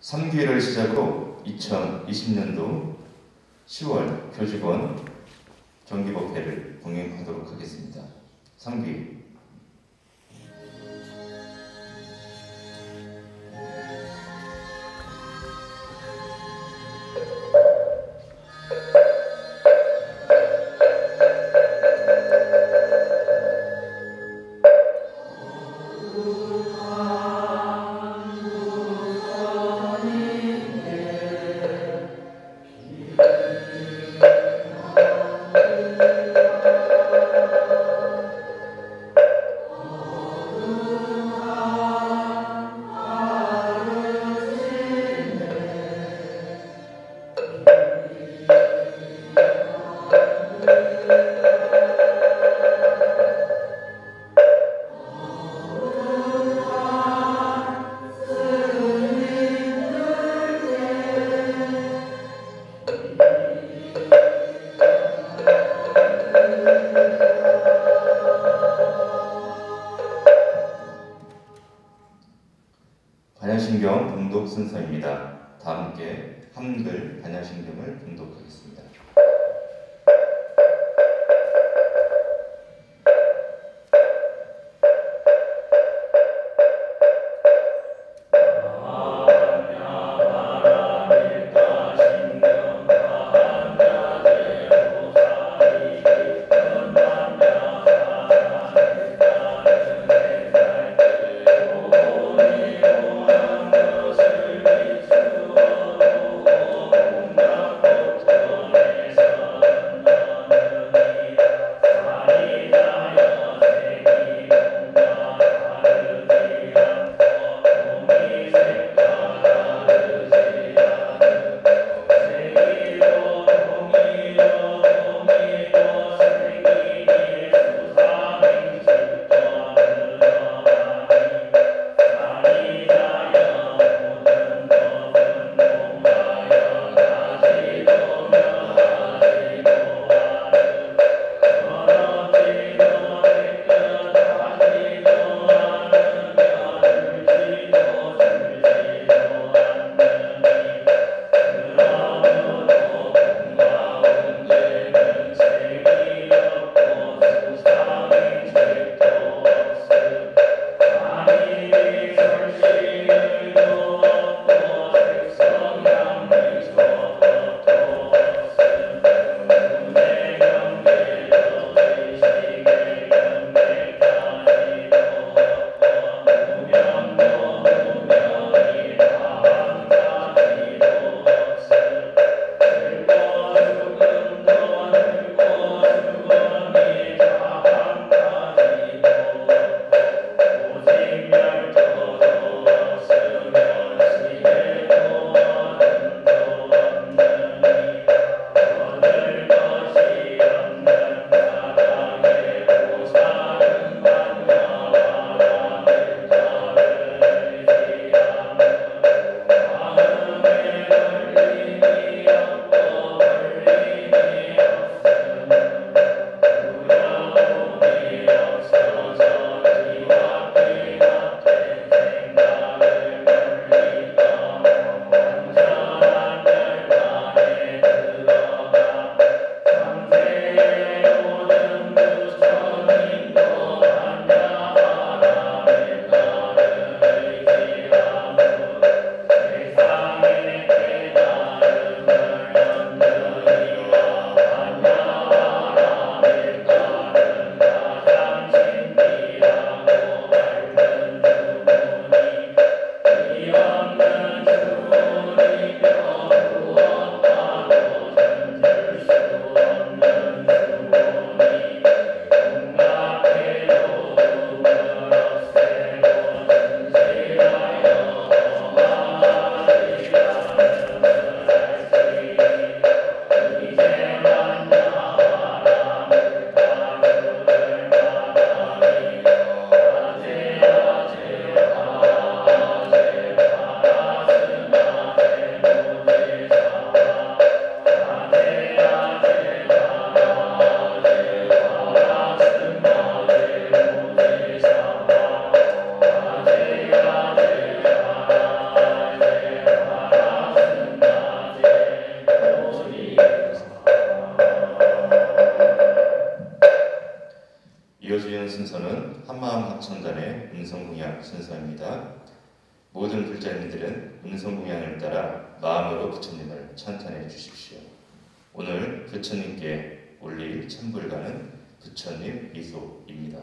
3기회를 시작으로 2020년도 10월 교직원 정기법회를 봉행하도록 하겠습니다. 3기 반야신경 봉독 순서입니다. 다 함께 한글 반야신경을 봉독하겠습니다. 네. 합천단의 음성공양 순서입니다. 모든 불자님들은 음성공양을 따라 마음으로 부처님을 찬탄해 주십시오. 오늘 부처님께 올릴 찬불가는 부처님 미소입니다.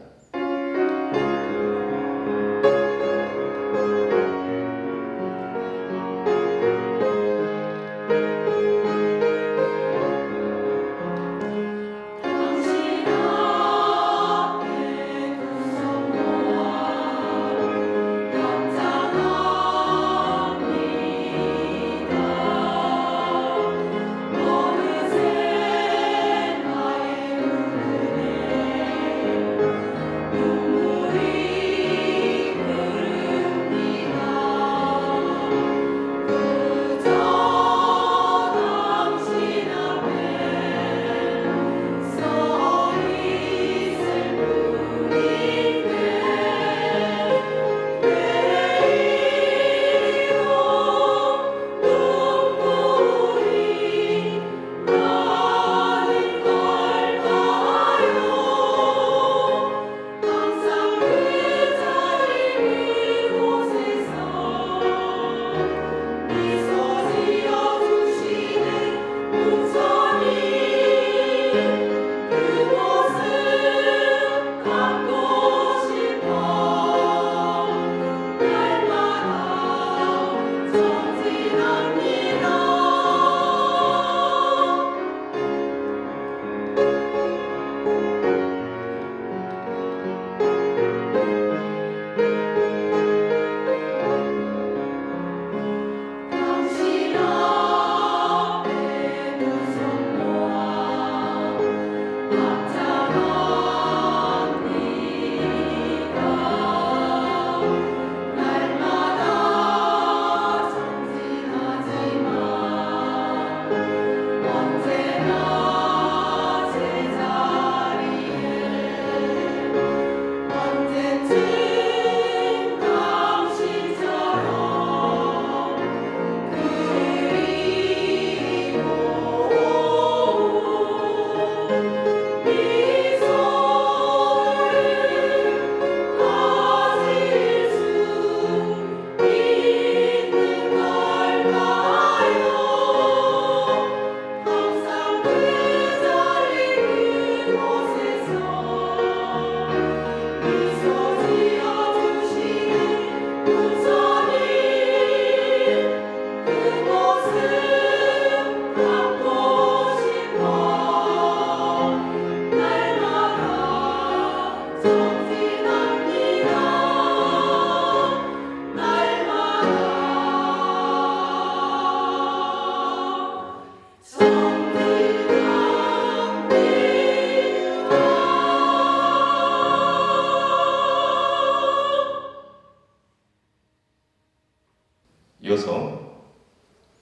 이어서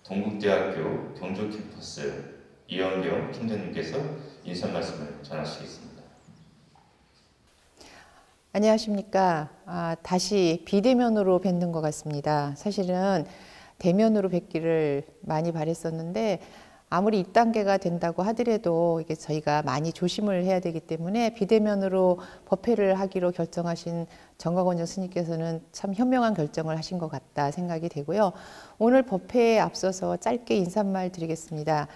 동국대학교 경주캠퍼스 이영경 총장님께서 인사 말씀을 전하시겠습니다. 안녕하십니까. 다시 비대면으로 뵙는 것 같습니다. 사실은 대면으로 뵙기를 많이 바랬었는데 아무리 입단계가 된다고 하더라도 이게 저희가 많이 조심을 해야 되기 때문에 비대면으로 법회를 하기로 결정하신 정광원정 스님께서는 참 현명한 결정을 하신 것 같다 생각이 되고요. 오늘 법회에 앞서서 짧게 인사말 드리겠습니다.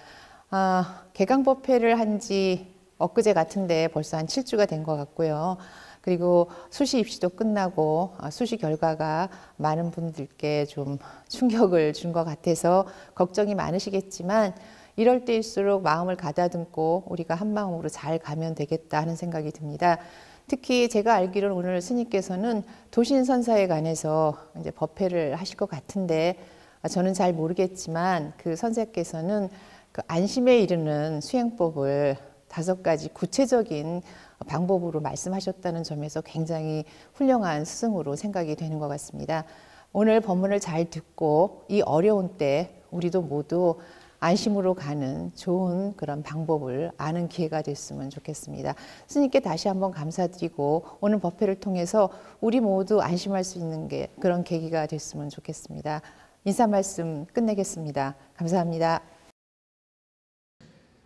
개강 법회를 한 지 엊그제 같은데 벌써 한 7주가 된 것 같고요. 그리고 수시 입시도 끝나고 수시 결과가 많은 분들께 좀 충격을 준 것 같아서 걱정이 많으시겠지만 이럴 때일수록 마음을 가다듬고 우리가 한 마음으로 잘 가면 되겠다 하는 생각이 듭니다. 특히 제가 알기로는 오늘 스님께서는 도신선사에 관해서 이제 법회를 하실 것 같은데 저는 잘 모르겠지만 그 선생께서는 그 안심에 이르는 수행법을 5가지 구체적인 방법으로 말씀하셨다는 점에서 굉장히 훌륭한 스승으로 생각이 되는 것 같습니다. 오늘 법문을 잘 듣고 이 어려운 때 우리도 모두 안심으로 가는 좋은 그런 방법을 아는 기회가 됐으면 좋겠습니다. 스님께 다시 한번 감사드리고 오늘 법회를 통해서 우리 모두 안심할 수 있는 그런 계기가 됐으면 좋겠습니다. 인사 말씀 끝내겠습니다. 감사합니다.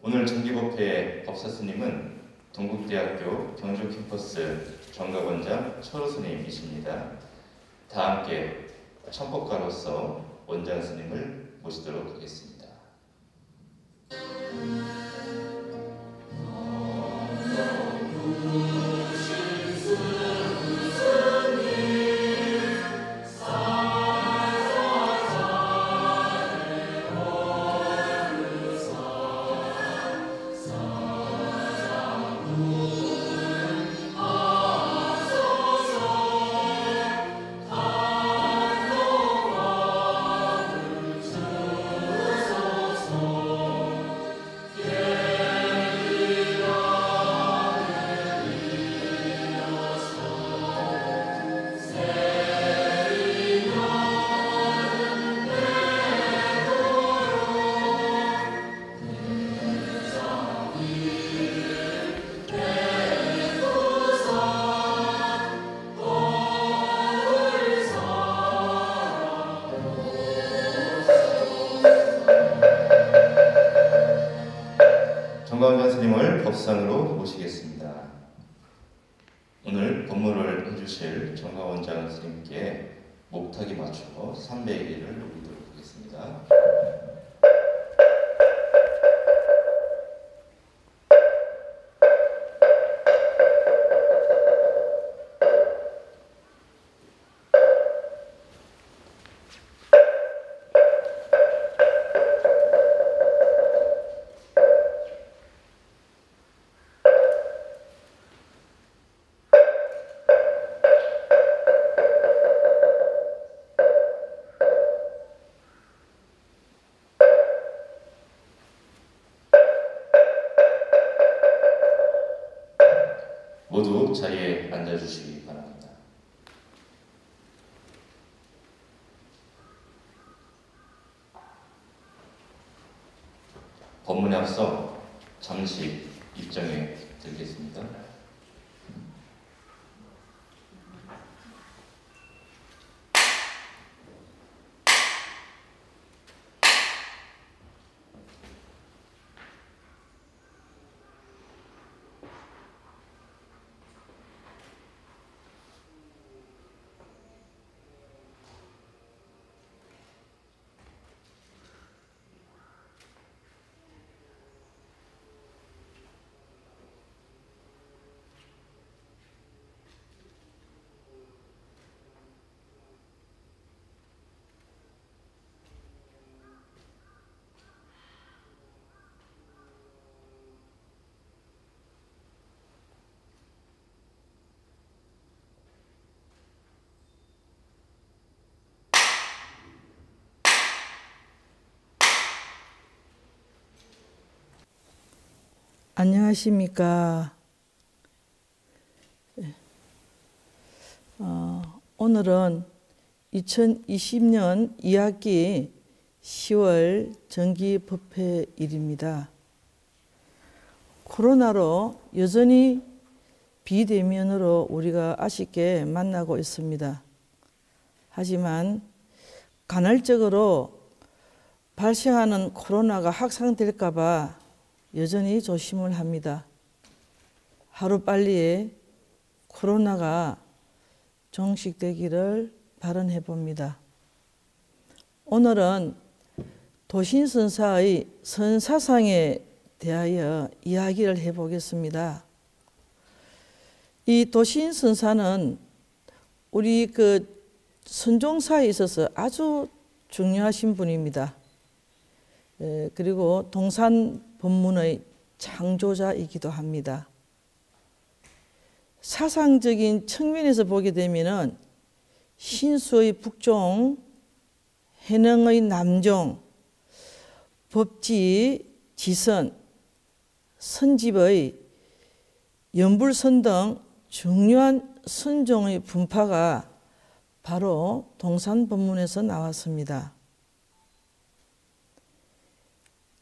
오늘 정기법회 법사스님은 동국대학교 경주캠퍼스 정가원장 철우 스님이십니다. 다 함께 청법가로서 원장 스님을 모시도록 하겠습니다. 정가원장 스님을 법상으로 모시겠습니다. 오늘 법문을 해주실 정가원장 스님께 목탁에 맞춰 300일을 올리도록 하겠습니다. 모두 자리에 앉아주시기 바랍니다. 법문에 앞서 잠시 입장에 들겠습니다. 안녕하십니까. 오늘은 2020년 2학기 10월 정기법회일입니다. 코로나로 여전히 비대면으로 우리가 아쉽게 만나고 있습니다. 하지만 간헐적으로 발생하는 코로나가 확산될까 봐 여전히 조심을 합니다. 하루빨리 코로나가 종식되기를 발언해 봅니다. 오늘은 도신선사의 선사상에 대하여 이야기를 해보겠습니다. 이 도신선사는 우리 선종사에 있어서 아주 중요하신 분입니다. 그리고 동산법문의 창조자이기도 합니다. 사상적인 측면에서 보게 되면은 신수의 북종, 해능의 남종, 법지, 지선, 선집의 연불선 등 중요한 선종의 분파가 바로 동산법문에서 나왔습니다.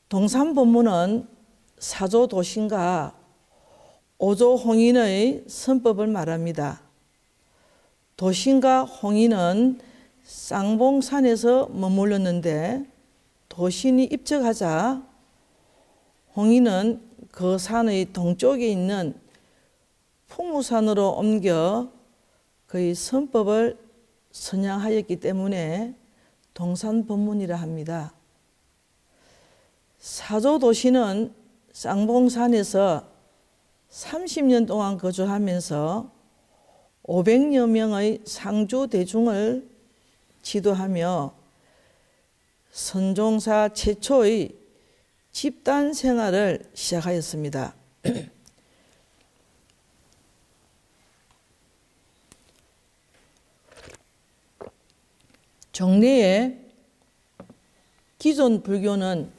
동산법문은 사조도신과 오조홍인의 선법을 말합니다. 도신과 홍인은 쌍봉산에서 머물렀는데 도신이 입적하자 홍인은 그 산의 동쪽에 있는 풍무산으로 옮겨 그의 선법을 선양하였기 때문에 동산법문이라 합니다. 사조도시는 쌍봉산에서 30년 동안 거주하면서 500여 명의 상주대중을 지도하며 선종사 최초의 집단 생활을 시작하였습니다. 정례에 기존 불교는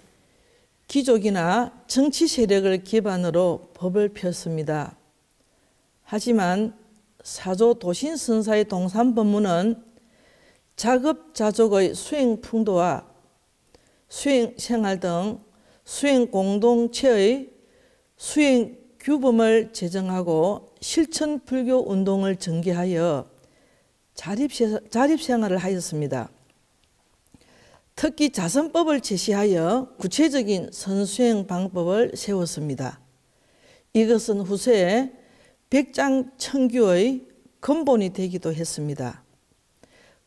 귀족이나 정치 세력을 기반으로 법을 폈습니다. 하지만 사조 도신선사의 동산법문은 자급자족의 수행 풍도와 수행 생활 등 수행 공동체의 수행 규범을 제정하고 실천 불교 운동을 전개하여 자립생활을 하였습니다. 특히 자선법을 제시하여 구체적인 선수행 방법을 세웠습니다. 이것은 후세에 백장천규의 근본이 되기도 했습니다.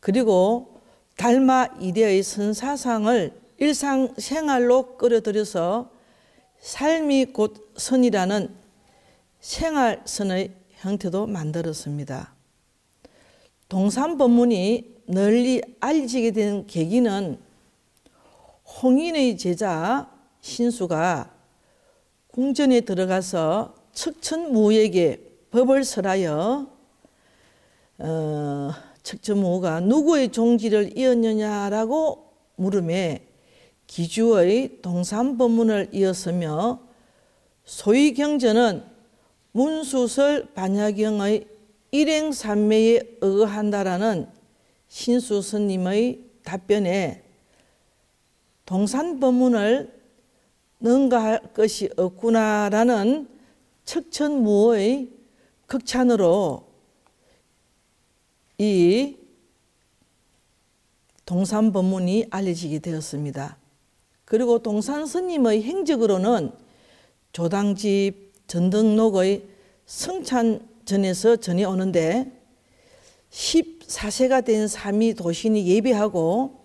그리고 달마 이대의 선사상을 일상생활로 끌어들여서 삶이 곧 선이라는 생활선의 형태도 만들었습니다. 동산법문이 널리 알려지게 된 계기는 홍인의 제자 신수가 궁전에 들어가서 척천무에게 법을 설하여 척천무가 누구의 종지를 이었느냐라고 물음에 기주의 동산법문을 이었으며 소위 경전은 문수설 반야경의 일행산매에 의거한다라는 신수 스님의 답변에 동산법문을 능가할 것이 없구나라는 척천무의 극찬으로 이 동산법문이 알려지게 되었습니다. 그리고 동산스님의 행적으로는 조당집 전등록의 성찬전에서 전해 오는데 14세가 된 삼위 도신이 예배하고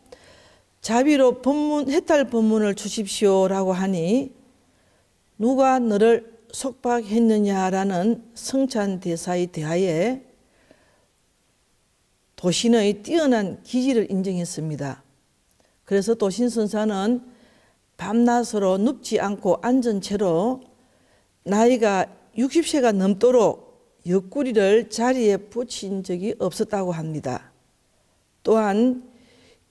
자비로 해탈 법문을 주십시오라고 하니 누가 너를 속박했느냐라는 성찬 대사의 대하에 도신의 뛰어난 기질을 인정했습니다. 그래서 도신선사는 밤낮으로 눕지 않고 앉은 채로 나이가 60세가 넘도록 옆구리를 자리에 붙인 적이 없었다고 합니다. 또한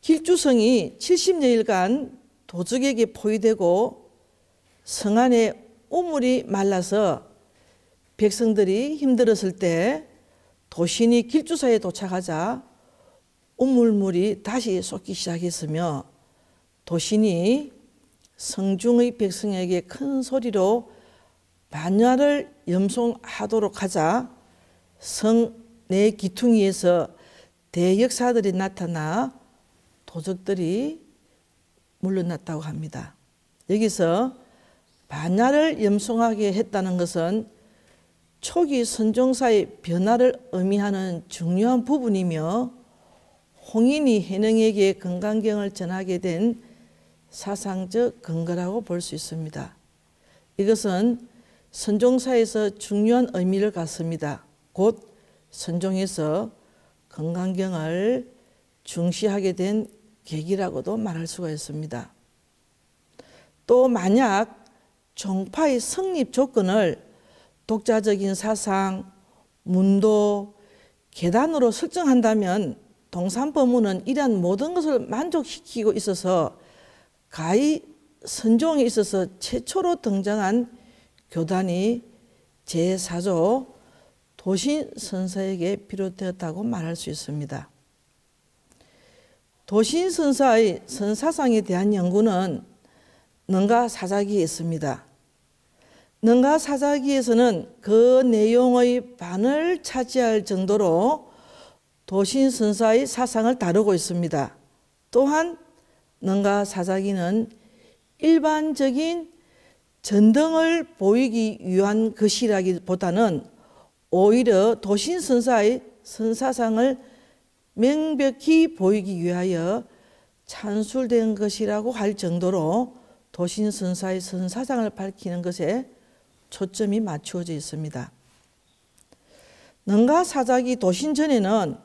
길주성이 70여일간 도적에게 포위되고 성 안에 우물이 말라서 백성들이 힘들었을 때 도신이 길주사에 도착하자 우물물이 다시 쏟기 시작했으며 도신이 성중의 백성에게 큰 소리로 반야를 염송하도록 하자 성 내 기퉁이에서 대역사들이 나타나 도적들이 물러났다고 합니다. 여기서 반야를 염송하게 했다는 것은 초기 선종사의 변화를 의미하는 중요한 부분이며 홍인이 해능에게 건강경을 전하게 된 사상적 근거라고 볼 수 있습니다. 이것은 선종사에서 중요한 의미를 갖습니다. 곧 선종에서 건강경을 중시하게 된 계기라고도 말할 수가 있습니다. 또 만약 종파의 성립 조건을 독자적인 사상, 문도, 계단으로 설정한다면 동산법문은 이러한 모든 것을 만족시키고 있어서 가히 선종에 있어서 최초로 등장한 교단이 제4조 도신선사에게 비롯되었다고 말할 수 있습니다. 도신선사의 선사상에 대한 연구는 능가사자기에 있습니다. 능가사자기에서는 그 내용의 반을 차지할 정도로 도신선사의 사상을 다루고 있습니다. 또한 능가사자기는 일반적인 전등을 보이기 위한 것이라기보다는 오히려 도신선사의 선사상을 명백히 보이기 위하여 찬술된 것이라고 할 정도로 도신선사의 선사상을 밝히는 것에 초점이 맞추어져 있습니다. 능가사작이 도신 전에는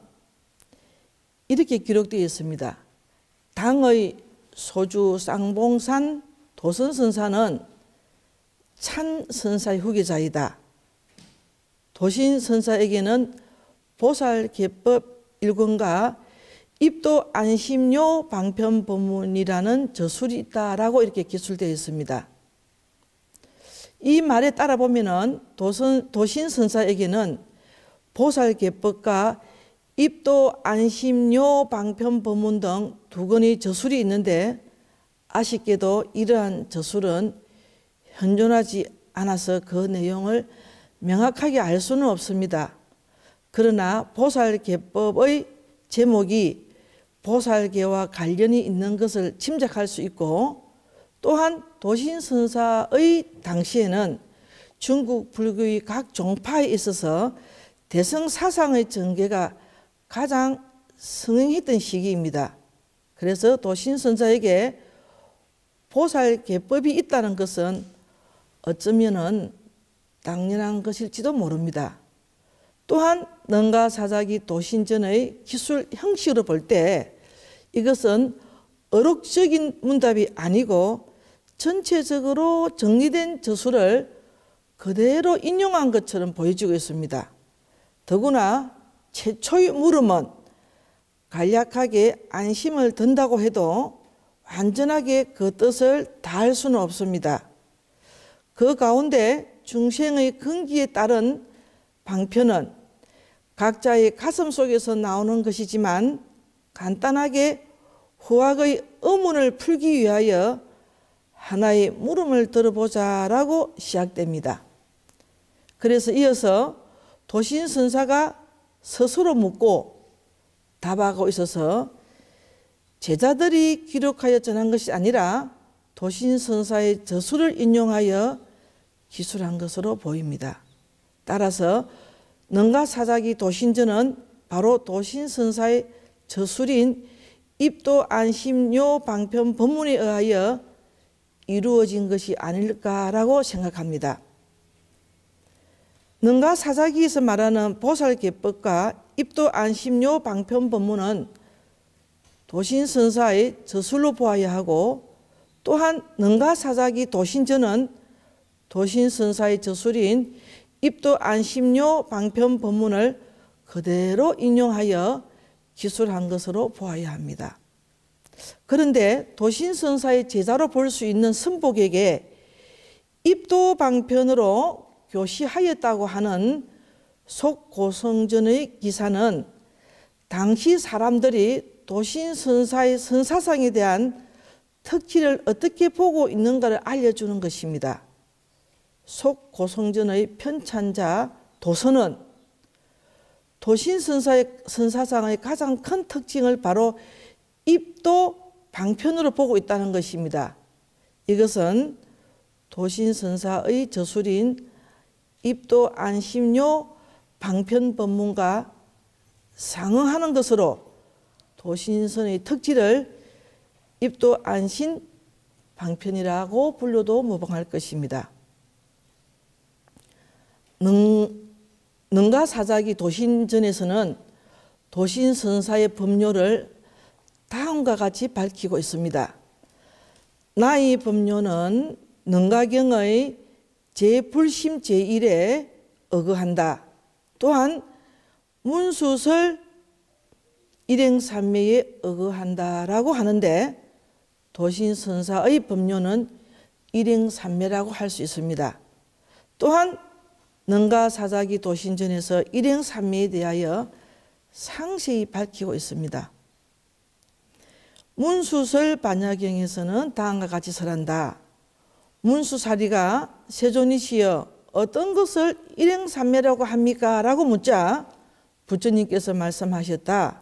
이렇게 기록되어 있습니다. 당의 소주 쌍봉산 도선선사는 찬선사의 후계자이다. 도신선사에게는 보살개법 1권과 입도 안심요 방편법문이라는 저술이 있다라고 이렇게 기술되어 있습니다. 이 말에 따라 보면은 도신선사에게는 보살개법과 입도 안심요 방편법문 등 2권의 저술이 있는데 아쉽게도 이러한 저술은 현존하지 않아서 그 내용을 명확하게 알 수는 없습니다. 그러나 보살개법의 제목이 보살개와 관련이 있는 것을 짐작할 수 있고, 또한 도신선사의 당시에는 중국 불교의 각 종파에 있어서 대승사상의 전개가 가장 성행했던 시기입니다. 그래서 도신선사에게 보살개법이 있다는 것은 어쩌면은 당연한 것일지도 모릅니다. 또한 능가사작이 도신전의 기술 형식으로 볼 때 이것은 어록적인 문답이 아니고 전체적으로 정리된 저술을 그대로 인용한 것처럼 보여지고 있습니다. 더구나 최초의 물음은 간략하게 안심을 든다고 해도 완전하게 그 뜻을 다할 수는 없습니다. 그 가운데 중생의 근기에 따른 방편은 각자의 가슴 속에서 나오는 것이지만 간단하게 후학의 의문을 풀기 위하여 하나의 물음을 들어보자라고 시작됩니다. 그래서 이어서 도신선사가 스스로 묻고 답하고 있어서 제자들이 기록하여 전한 것이 아니라 도신선사의 저술을 인용하여 기술한 것으로 보입니다. 따라서 능가사작이 도신전은 바로 도신선사의 저술인 입도 안심요 방편 법문에 의하여 이루어진 것이 아닐까라고 생각합니다. 능가사작이에서 말하는 보살개법과 입도 안심요 방편 법문은 도신선사의 저술로 보아야 하고, 또한 능가사작이 도신전은 도신선사의 저술인 입도 안심요 방편 법문을 그대로 인용하여 기술한 것으로 보아야 합니다. 그런데 도신선사의 제자로 볼 수 있는 선복에게 입도 방편으로 교시하였다고 하는 속고성전의 기사는 당시 사람들이 도신선사의 선사상에 대한 특기를 어떻게 보고 있는가를 알려주는 것입니다. 속고성전의 편찬자 도선은 도신선사의 선사상의 가장 큰 특징을 바로 입도 방편으로 보고 있다는 것입니다. 이것은 도신선사의 저술인 입도 안심요 방편 법문과 상응하는 것으로 도신선의 특질을 입도 안심 방편이라고 불러도 무방할 것입니다. 능가사작이 도신전에서는 도신선사의 법료를 다음과 같이 밝히고 있습니다. 나의 법료는 능가경의 제불심 제1에 의거한다. 또한 문수설 일행삼매에 의거한다라고 하는데, 도신선사의 법료는 일행삼매라고 할 수 있습니다. 또한 능가사작이 도신전에서 일행삼매에 대하여 상세히 밝히고 있습니다. 문수설 반야경에서는 다음과 같이 설한다. 문수사리가 세존이시여 어떤 것을 일행삼매라고 합니까? 라고 묻자 부처님께서 말씀하셨다.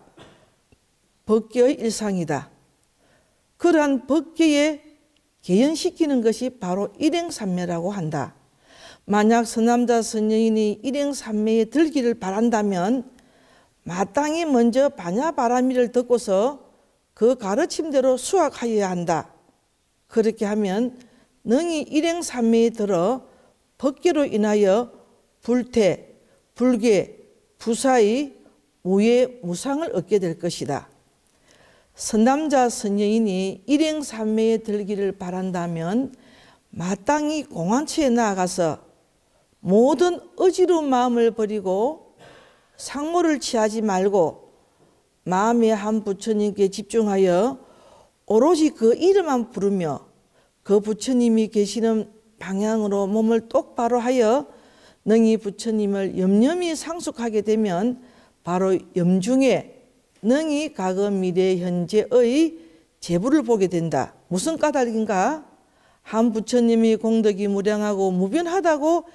법계의 일상이다. 그러한 법계에 개연시키는 것이 바로 일행삼매라고 한다. 만약 선남자 선여인이 일행삼매에 들기를 바란다면 마땅히 먼저 반야바라미를 듣고서 그 가르침대로 수학하여야 한다. 그렇게 하면 능히 일행삼매에 들어 법계로 인하여 불태, 불계, 부사의 무예, 무상을 얻게 될 것이다. 선남자 선여인이 일행삼매에 들기를 바란다면 마땅히 공안처에 나아가서 모든 의지로운 마음을 버리고 상모를 취하지 말고 마음의 한 부처님께 집중하여 오로지 그 이름만 부르며 그 부처님이 계시는 방향으로 몸을 똑바로 하여 능히 부처님을 염염히 상속하게 되면 바로 염중에 능히 과거 미래 현재의 재부를 보게 된다. 무슨 까닭인가? 한 부처님이 공덕이 무량하고 무변하다고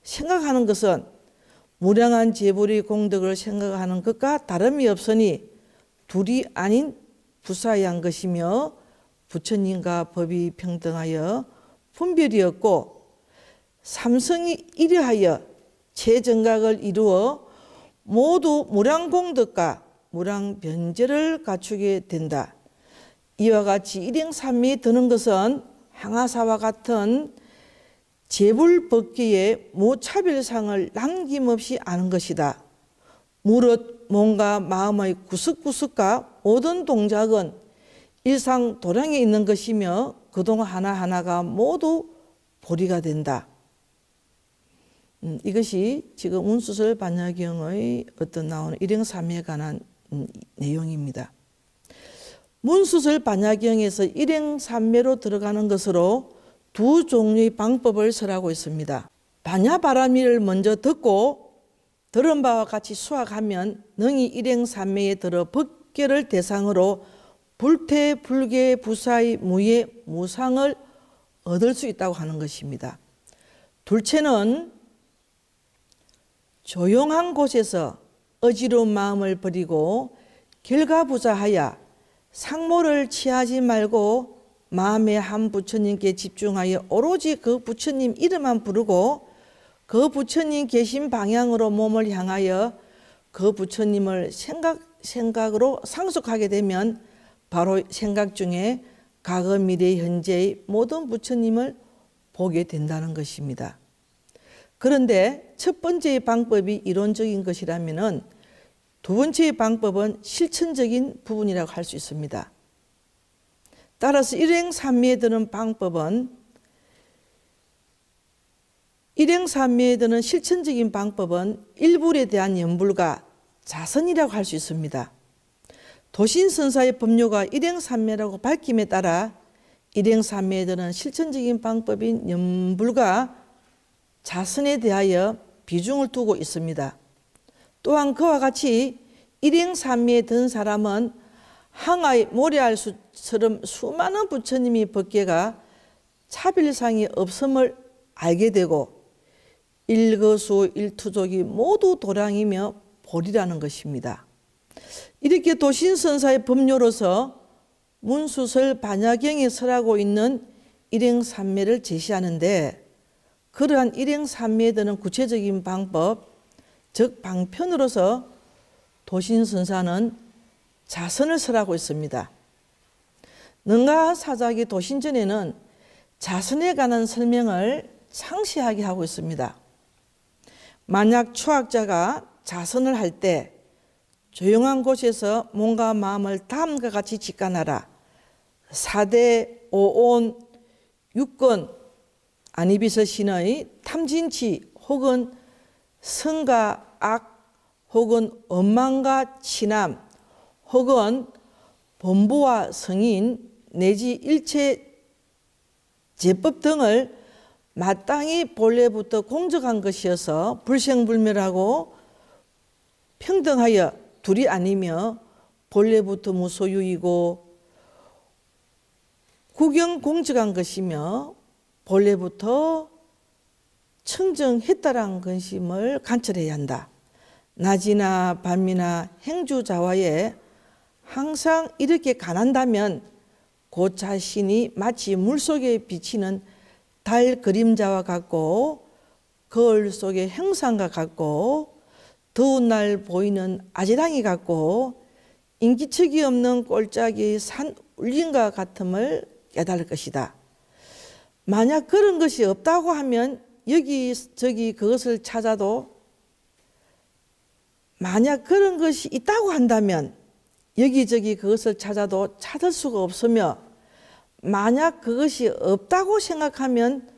생각하는 것은 무량한 재불의 공덕을 생각하는 것과 다름이 없으니 둘이 아닌 부사한 것이며 부처님과 법이 평등하여 분별이 없고 삼성이 이러하여 최정각을 이루어 모두 무량공덕과 무량변제를 갖추게 된다. 이와 같이 일행삼매에 드는 것은 항아사와 같은 재불법계의 무차별상을 남김없이 아는 것이다. 무릇 몸과 마음의 구석구석과 모든 동작은 일상 도량에 있는 것이며 그동안 하나하나가 모두 보리가 된다. 이것이 지금 운수설 반야경의 어떤 나오는 일행삼매에 관한 내용입니다. 문수설 반야경에서 일행삼매로 들어가는 것으로 두 종류의 방법을 설하고 있습니다. 반야바라미를 먼저 듣고 들은 바와 같이 수학하면 능히 일행삼매에 들어 법계를 대상으로 불태, 불계, 부사의 무예, 무상을 얻을 수 있다고 하는 것입니다. 둘째는 조용한 곳에서 어지러운 마음을 버리고 결과부자하여 상모를 취하지 말고 마음의 한 부처님께 집중하여 오로지 그 부처님 이름만 부르고 그 부처님 계신 방향으로 몸을 향하여 그 부처님을 생각으로 상속하게 되면 바로 생각 중에 과거, 미래, 현재의 모든 부처님을 보게 된다는 것입니다. 그런데 첫 번째의 방법이 이론적인 것이라면 두 번째의 방법은 실천적인 부분이라고 할 수 있습니다. 따라서 일행삼매에 드는 방법은 일행삼매에 드는 실천적인 방법은 일불에 대한 염불과 자선이라고 할 수 있습니다. 도신선사의 법료가 일행삼매라고 밝힘에 따라 일행삼매에 드는 실천적인 방법인 염불과 자선에 대하여 비중을 두고 있습니다. 또한 그와 같이 일행삼매에 든 사람은 항아의 모래알수처럼 수많은 부처님의 법계가 차별상이 없음을 알게 되고 일거수 일투족이 모두 도량이며 보리라는 것입니다. 이렇게 도신선사의 법료로서 문수설 반야경에 설하고 있는 일행삼매를 제시하는데 그러한 일행삼매에 드는 구체적인 방법, 즉 방편으로서 도신선사는 자선을 설하고 있습니다. 능가 사작의 도신전에는 자선에 관한 설명을 상세하게 하고 있습니다. 만약 추학자가 자선을 할 때 조용한 곳에서 몸과 마음을 다음과 같이 직관하라. 4대 5온 6권 아니비서신의 탐진치 혹은 성과 악 혹은 원망과 친함 혹은 범부와 성인 내지 일체 제법 등을 마땅히 본래부터 공적한 것이어서 불생불멸하고 평등하여 둘이 아니며 본래부터 무소유이고 구경공적한 것이며 본래부터 청정했다라는 것임을 관철해야 한다. 낮이나 밤이나 행주자와에 항상 이렇게 관한다면 그 자신이 마치 물속에 비치는 달 그림자와 같고 거울 속의 형상과 같고 더운 날 보이는 아지랑이 같고 인기척이 없는 꼴짝이 산 울림과 같음을 깨달을 것이다. 만약 그런 것이 없다고 하면 여기저기 그것을 찾아도, 만약 그런 것이 있다고 한다면 여기저기 그것을 찾아도 찾을 수가 없으며, 만약 그것이 없다고 생각하면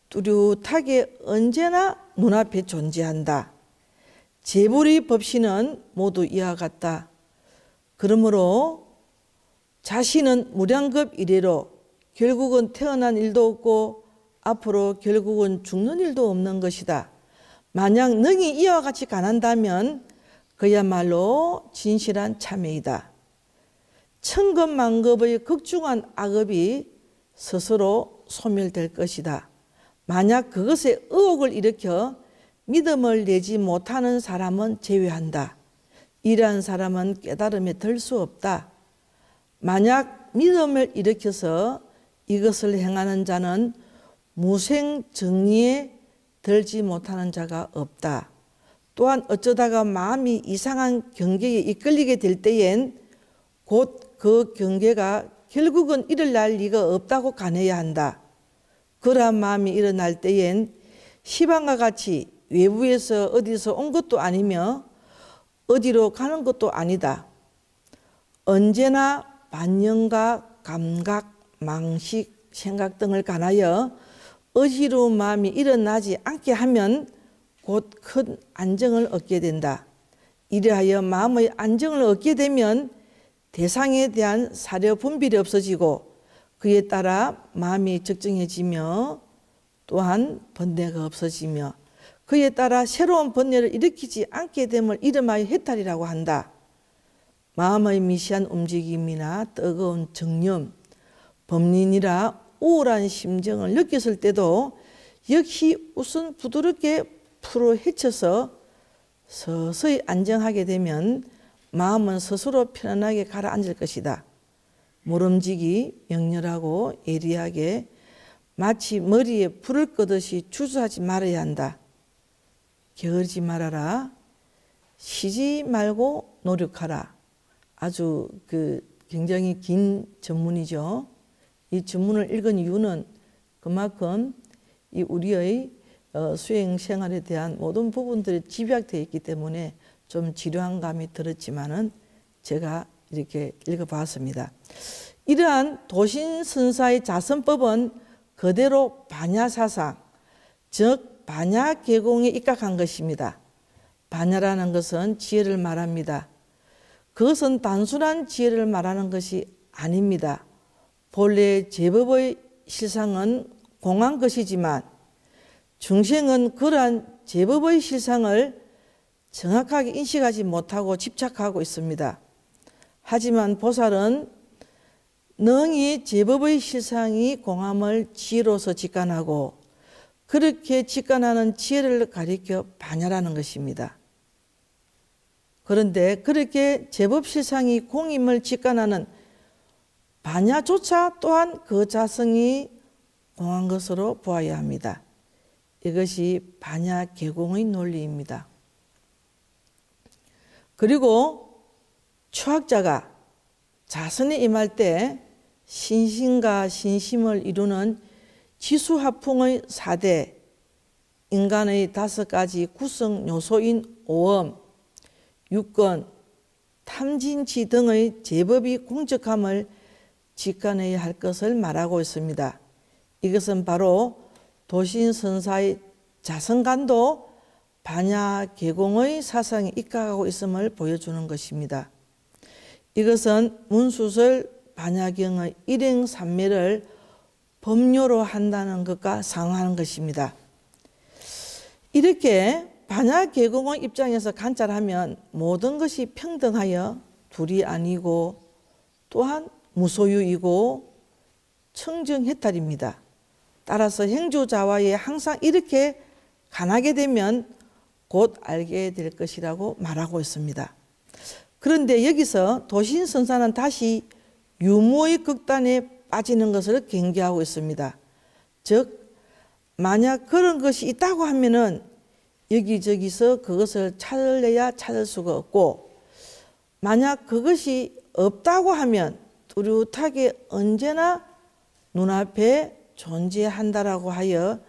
뚜렷하게 언제나 눈앞에 존재한다. 재불의 법신은 모두 이와 같다. 그러므로 자신은 무량겁 이래로 결국은 태어난 일도 없고 앞으로 결국은 죽는 일도 없는 것이다. 만약 능히 이와 같이 가난다면 그야말로 진실한 참회이다. 천급만급의 극중한 악업이 스스로 소멸될 것이다. 만약 그것에 의혹을 일으켜 믿음을 내지 못하는 사람은 제외한다. 이러한 사람은 깨달음에 들 수 없다. 만약 믿음을 일으켜서 이것을 행하는 자는 무생정리에 들지 못하는 자가 없다. 또한 어쩌다가 마음이 이상한 경계에 이끌리게 될 때엔 곧 그 경계가 결국은 일어날 리가 없다고 가내야 한다. 그러한 마음이 일어날 때엔 시방과 같이 외부에서 어디서 온 것도 아니며 어디로 가는 것도 아니다. 언제나 반영과 감각, 망식, 생각 등을 관하여 어지러운 마음이 일어나지 않게 하면 곧 큰 안정을 얻게 된다. 이래하여 마음의 안정을 얻게 되면 대상에 대한 사려 분별이 없어지고 그에 따라 마음이 적정해지며 또한 번뇌가 없어지며 그에 따라 새로운 번뇌를 일으키지 않게 됨을 이름하여 해탈이라고 한다. 마음의 미시한 움직임이나 뜨거운 정념, 범린이라 우울한 심정을 느꼈을 때도 역시 우선 부드럽게 풀어 헤쳐서 서서히 안정하게 되면 마음은 스스로 편안하게 가라앉을 것이다. 모름지기 명렬하고 예리하게 마치 머리에 불을 끄듯이 주저하지 말아야 한다. 게으르지 말아라. 쉬지 말고 노력하라. 아주 굉장히 긴 전문이죠. 이 전문을 읽은 이유는 그만큼 이 우리의 수행 생활에 대한 모든 부분들이 집약되어 있기 때문에 좀 지루한 감이 들었지만은 제가 이렇게 읽어봤습니다. 이러한 도신선사의 자선법은 그대로 반야사상, 즉 반야계공에 입각한 것입니다. 반야라는 것은 지혜를 말합니다. 그것은 단순한 지혜를 말하는 것이 아닙니다. 본래 제법의 실상은 공한 것이지만 중생은 그러한 제법의 실상을 정확하게 인식하지 못하고 집착하고 있습니다. 하지만 보살은 능히 제법의 실상이 공함을 지혜로서 직관하고 그렇게 직관하는 지혜를 가리켜 반야라는 것입니다. 그런데 그렇게 제법 실상이 공임을 직관하는 반야조차 또한 그 자성이 공한 것으로 보아야 합니다. 이것이 반야계공의 논리입니다. 그리고 추학자가 자선에 임할 때 신심과 신심을 이루는 지수화풍의 4대, 인간의 5가지 구성 요소인 오엄, 육건, 탐진치 등의 제법이 공적함을 직관해야 할 것을 말하고 있습니다. 이것은 바로 도신선사의 자선관도 반야계공의 사상에 입각하고 있음을 보여주는 것입니다. 이것은 문수설 반야경의 일행삼매를 법료로 한다는 것과 상응하는 것입니다. 이렇게 반야계공의 입장에서 관찰하면 모든 것이 평등하여 둘이 아니고 또한 무소유이고 청정해탈입니다. 따라서 행주자와에 항상 이렇게 관하게 되면 곧 알게 될 것이라고 말하고 있습니다. 그런데 여기서 도신선사는 다시 유무의 극단에 빠지는 것을 경계하고 있습니다. 즉 만약 그런 것이 있다고 하면은 여기저기서 그것을 찾을래야 찾을 수가 없고, 만약 그것이 없다고 하면 뚜렷하게 언제나 눈앞에 존재한다라고 하여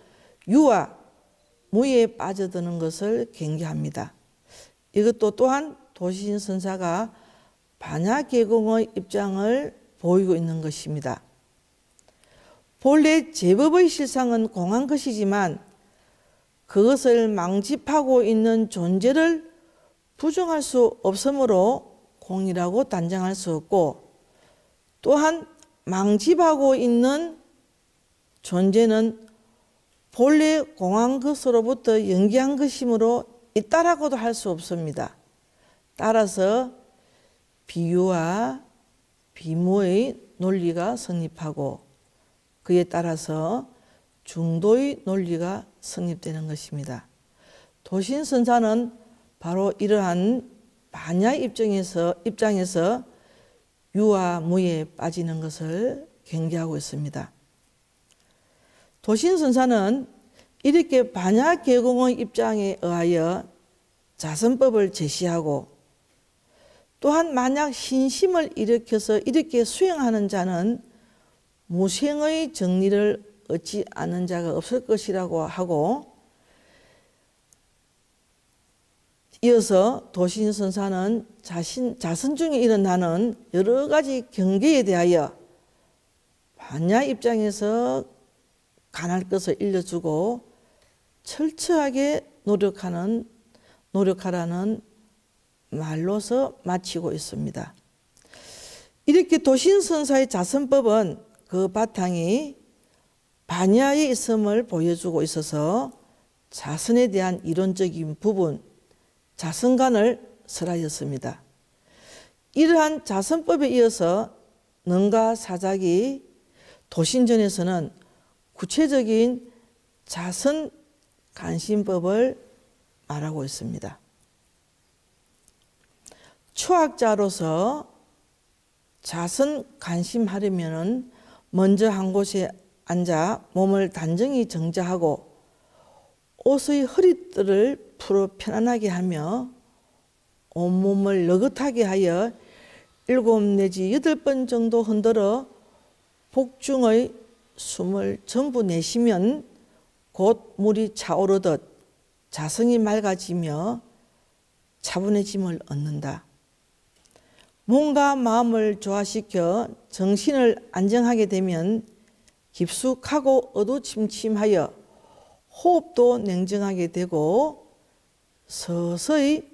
유와 무에 빠져드는 것을 경계합니다. 이것도 또한 도신 선사가 반야계공의 입장을 보이고 있는 것입니다. 본래 제법의 실상은 공한 것이지만 그것을 망집하고 있는 존재를 부정할 수 없으므로 공이라고 단정할 수 없고, 또한 망집하고 있는 존재는 본래 공한 것으로부터 연기한 것이므로 있다라고도 할 수 없습니다. 따라서 비유와 비무의 논리가 성립하고 그에 따라서 중도의 논리가 성립되는 것입니다. 도신선사는 바로 이러한 반야 입장에서 유와 무에 빠지는 것을 경계하고 있습니다. 도신선사는 이렇게 반야계공의 입장에 의하여 자선법을 제시하고, 또한 만약 신심을 일으켜서 이렇게 수행하는 자는 무생의 정리를 얻지 않은 자가 없을 것이라고 하고, 이어서 도신선사는 자선 중에 일어나는 여러 가지 경계에 대하여 반야 입장에서 관할 것을 일러주고 철저하게 노력하라는 말로서 마치고 있습니다. 이렇게 도신선사의 자선법은 그 바탕이 반야에 있음을 보여주고 있어서 자선에 대한 이론적인 부분, 자선관을 설하였습니다. 이러한 자선법에 이어서 능가 사작이 도신전에서는 구체적인 자선 간신법을 말하고 있습니다. 초학자로서 자선 간심하려면 먼저 한 곳에 앉아 몸을 단정히 정자하고 옷의 허리띠를 풀어 편안하게 하며 온몸을 느긋하게 하여 7 내지 8번 정도 흔들어 복중의 숨을 전부 내쉬면 곧 물이 차오르듯 자성이 맑아지며 차분해짐을 얻는다. 몸과 마음을 조화시켜 정신을 안정하게 되면 깊숙하고 어두침침하여 호흡도 냉정하게 되고 서서히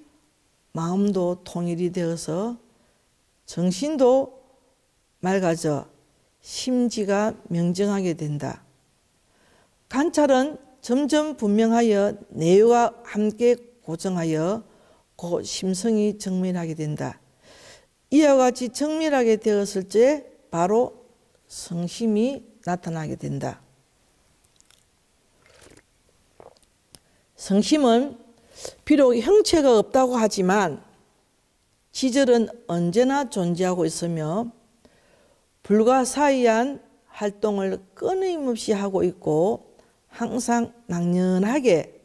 마음도 통일이 되어서 정신도 맑아져 심지가 명정하게 된다. 관찰은 점점 분명하여 내유와 함께 고정하여 그 심성이 정밀하게 된다. 이와 같이 정밀하게 되었을 때 바로 성심이 나타나게 된다. 성심은 비록 형체가 없다고 하지만 지절은 언제나 존재하고 있으며 불가사의한 활동을 끊임없이 하고 있고 항상 낭연하게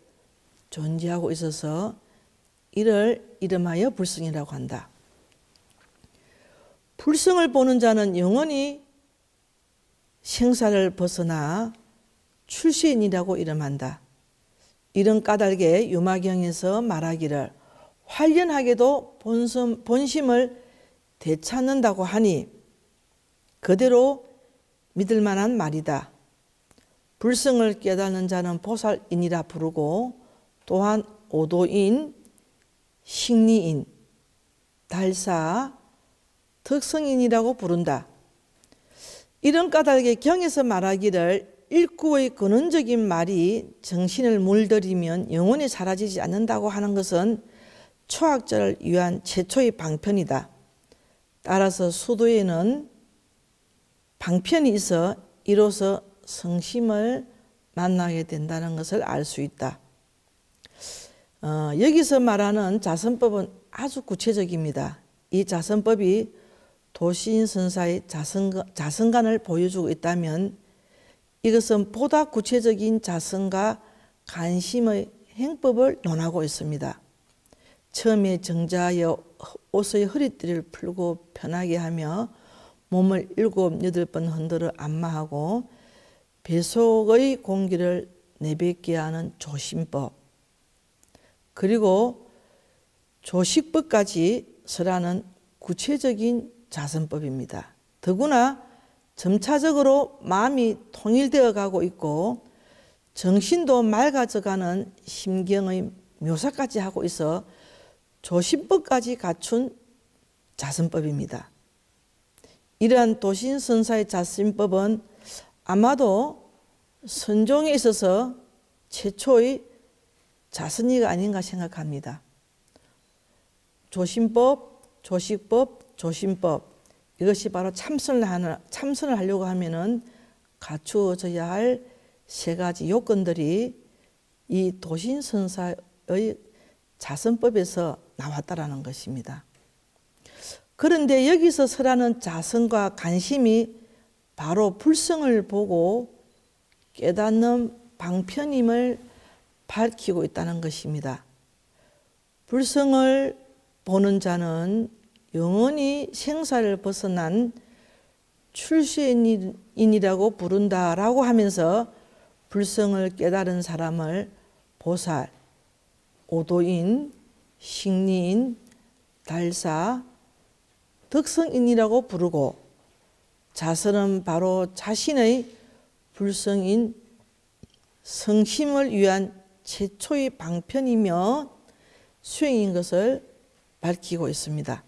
존재하고 있어서 이를 이름하여 불성이라고 한다. 불성을 보는 자는 영원히 생사를 벗어나 출세인이라고 이름한다. 이런 까닭에 유마경에서 말하기를 활연하게도 본심을 되찾는다고 하니 그대로 믿을 만한 말이다. 불성을 깨닫는 자는 보살인이라 부르고 또한 오도인, 식리인, 달사, 덕성인이라고 부른다. 이런 까닭에 경에서 말하기를 일구의 근원적인 말이 정신을 물들이면 영원히 사라지지 않는다고 하는 것은 초학자를 위한 최초의 방편이다. 따라서 수도에는 방편이 있어 이로써 성심을 만나게 된다는 것을 알 수 있다. 여기서 말하는 자선법은 아주 구체적입니다. 이 자선법이 도신선사의 자선관을 보여주고 있다면 이것은 보다 구체적인 자성과 관심의 행법을 논하고 있습니다. 처음에 정자하여 옷의 허리띠를 풀고 편하게 하며 몸을 7, 8번 흔들어 안마하고 배속의 공기를 내뱉게 하는 조심법, 그리고 조식법까지 설하는 구체적인 자선법입니다. 더구나 점차적으로 마음이 통일되어 가고 있고 정신도 맑아져가는 심경의 묘사까지 하고 있어 조심법까지 갖춘 자선법입니다. 이러한 도신선사의 자선법은 아마도 선종에 있어서 최초의 자선이가 아닌가 생각합니다. 조심법, 조식법, 조심법, 이것이 바로 참선을 하려고 하면은 갖추어져야 할 3가지 요건들이 이 도신선사의 자선법에서 나왔다라는 것입니다. 그런데 여기서 설하는 자선과 관심이 바로 불성을 보고 깨닫는 방편임을 밝히고 있다는 것입니다. 불성을 보는 자는 영원히 생사를 벗어난 출세인이라고 부른다라고 하면서 불성을 깨달은 사람을 보살, 오도인, 식리인, 달사, 덕성인이라고 부르고 자선은 바로 자신의 불성인 성심을 위한 최초의 방편이며 수행인 것을 밝히고 있습니다.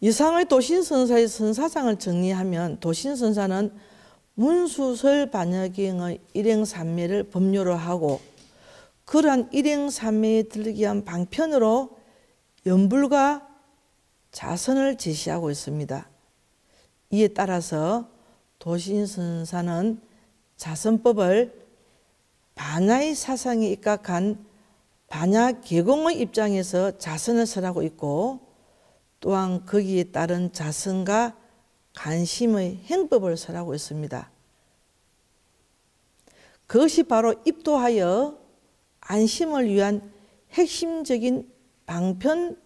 이상의 도신선사의 선사상을 정리하면 도신선사는 문수설 반야경의 일행삼매를 법료로 하고 그러한 일행삼매에 들기 위한 방편으로 연불과 자선을 제시하고 있습니다. 이에 따라서 도신선사는 자선법을 반야의 사상에 입각한 반야계공의 입장에서 자선을 설하고 있고 또한 거기에 따른 자선과 관심의 행법을 설하고 있습니다. 그것이 바로 입도하여 안심을 위한 핵심적인 방편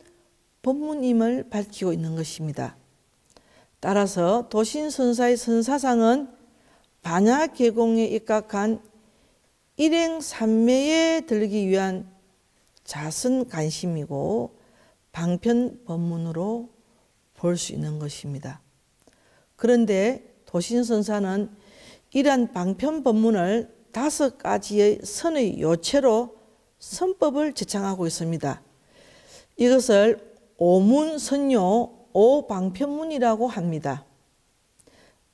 법문임을 밝히고 있는 것입니다. 따라서 도신선사의 선사상은 반야계공에 입각한 일행삼매에 들기 위한 자선 관심이고 방편 법문으로 볼 수 있는 것입니다. 그런데 도신선사는 이러한 방편 법문을 5가지의 선의 요체로 선법을 제창하고 있습니다. 이것을 오문선요, 오방편문이라고 합니다.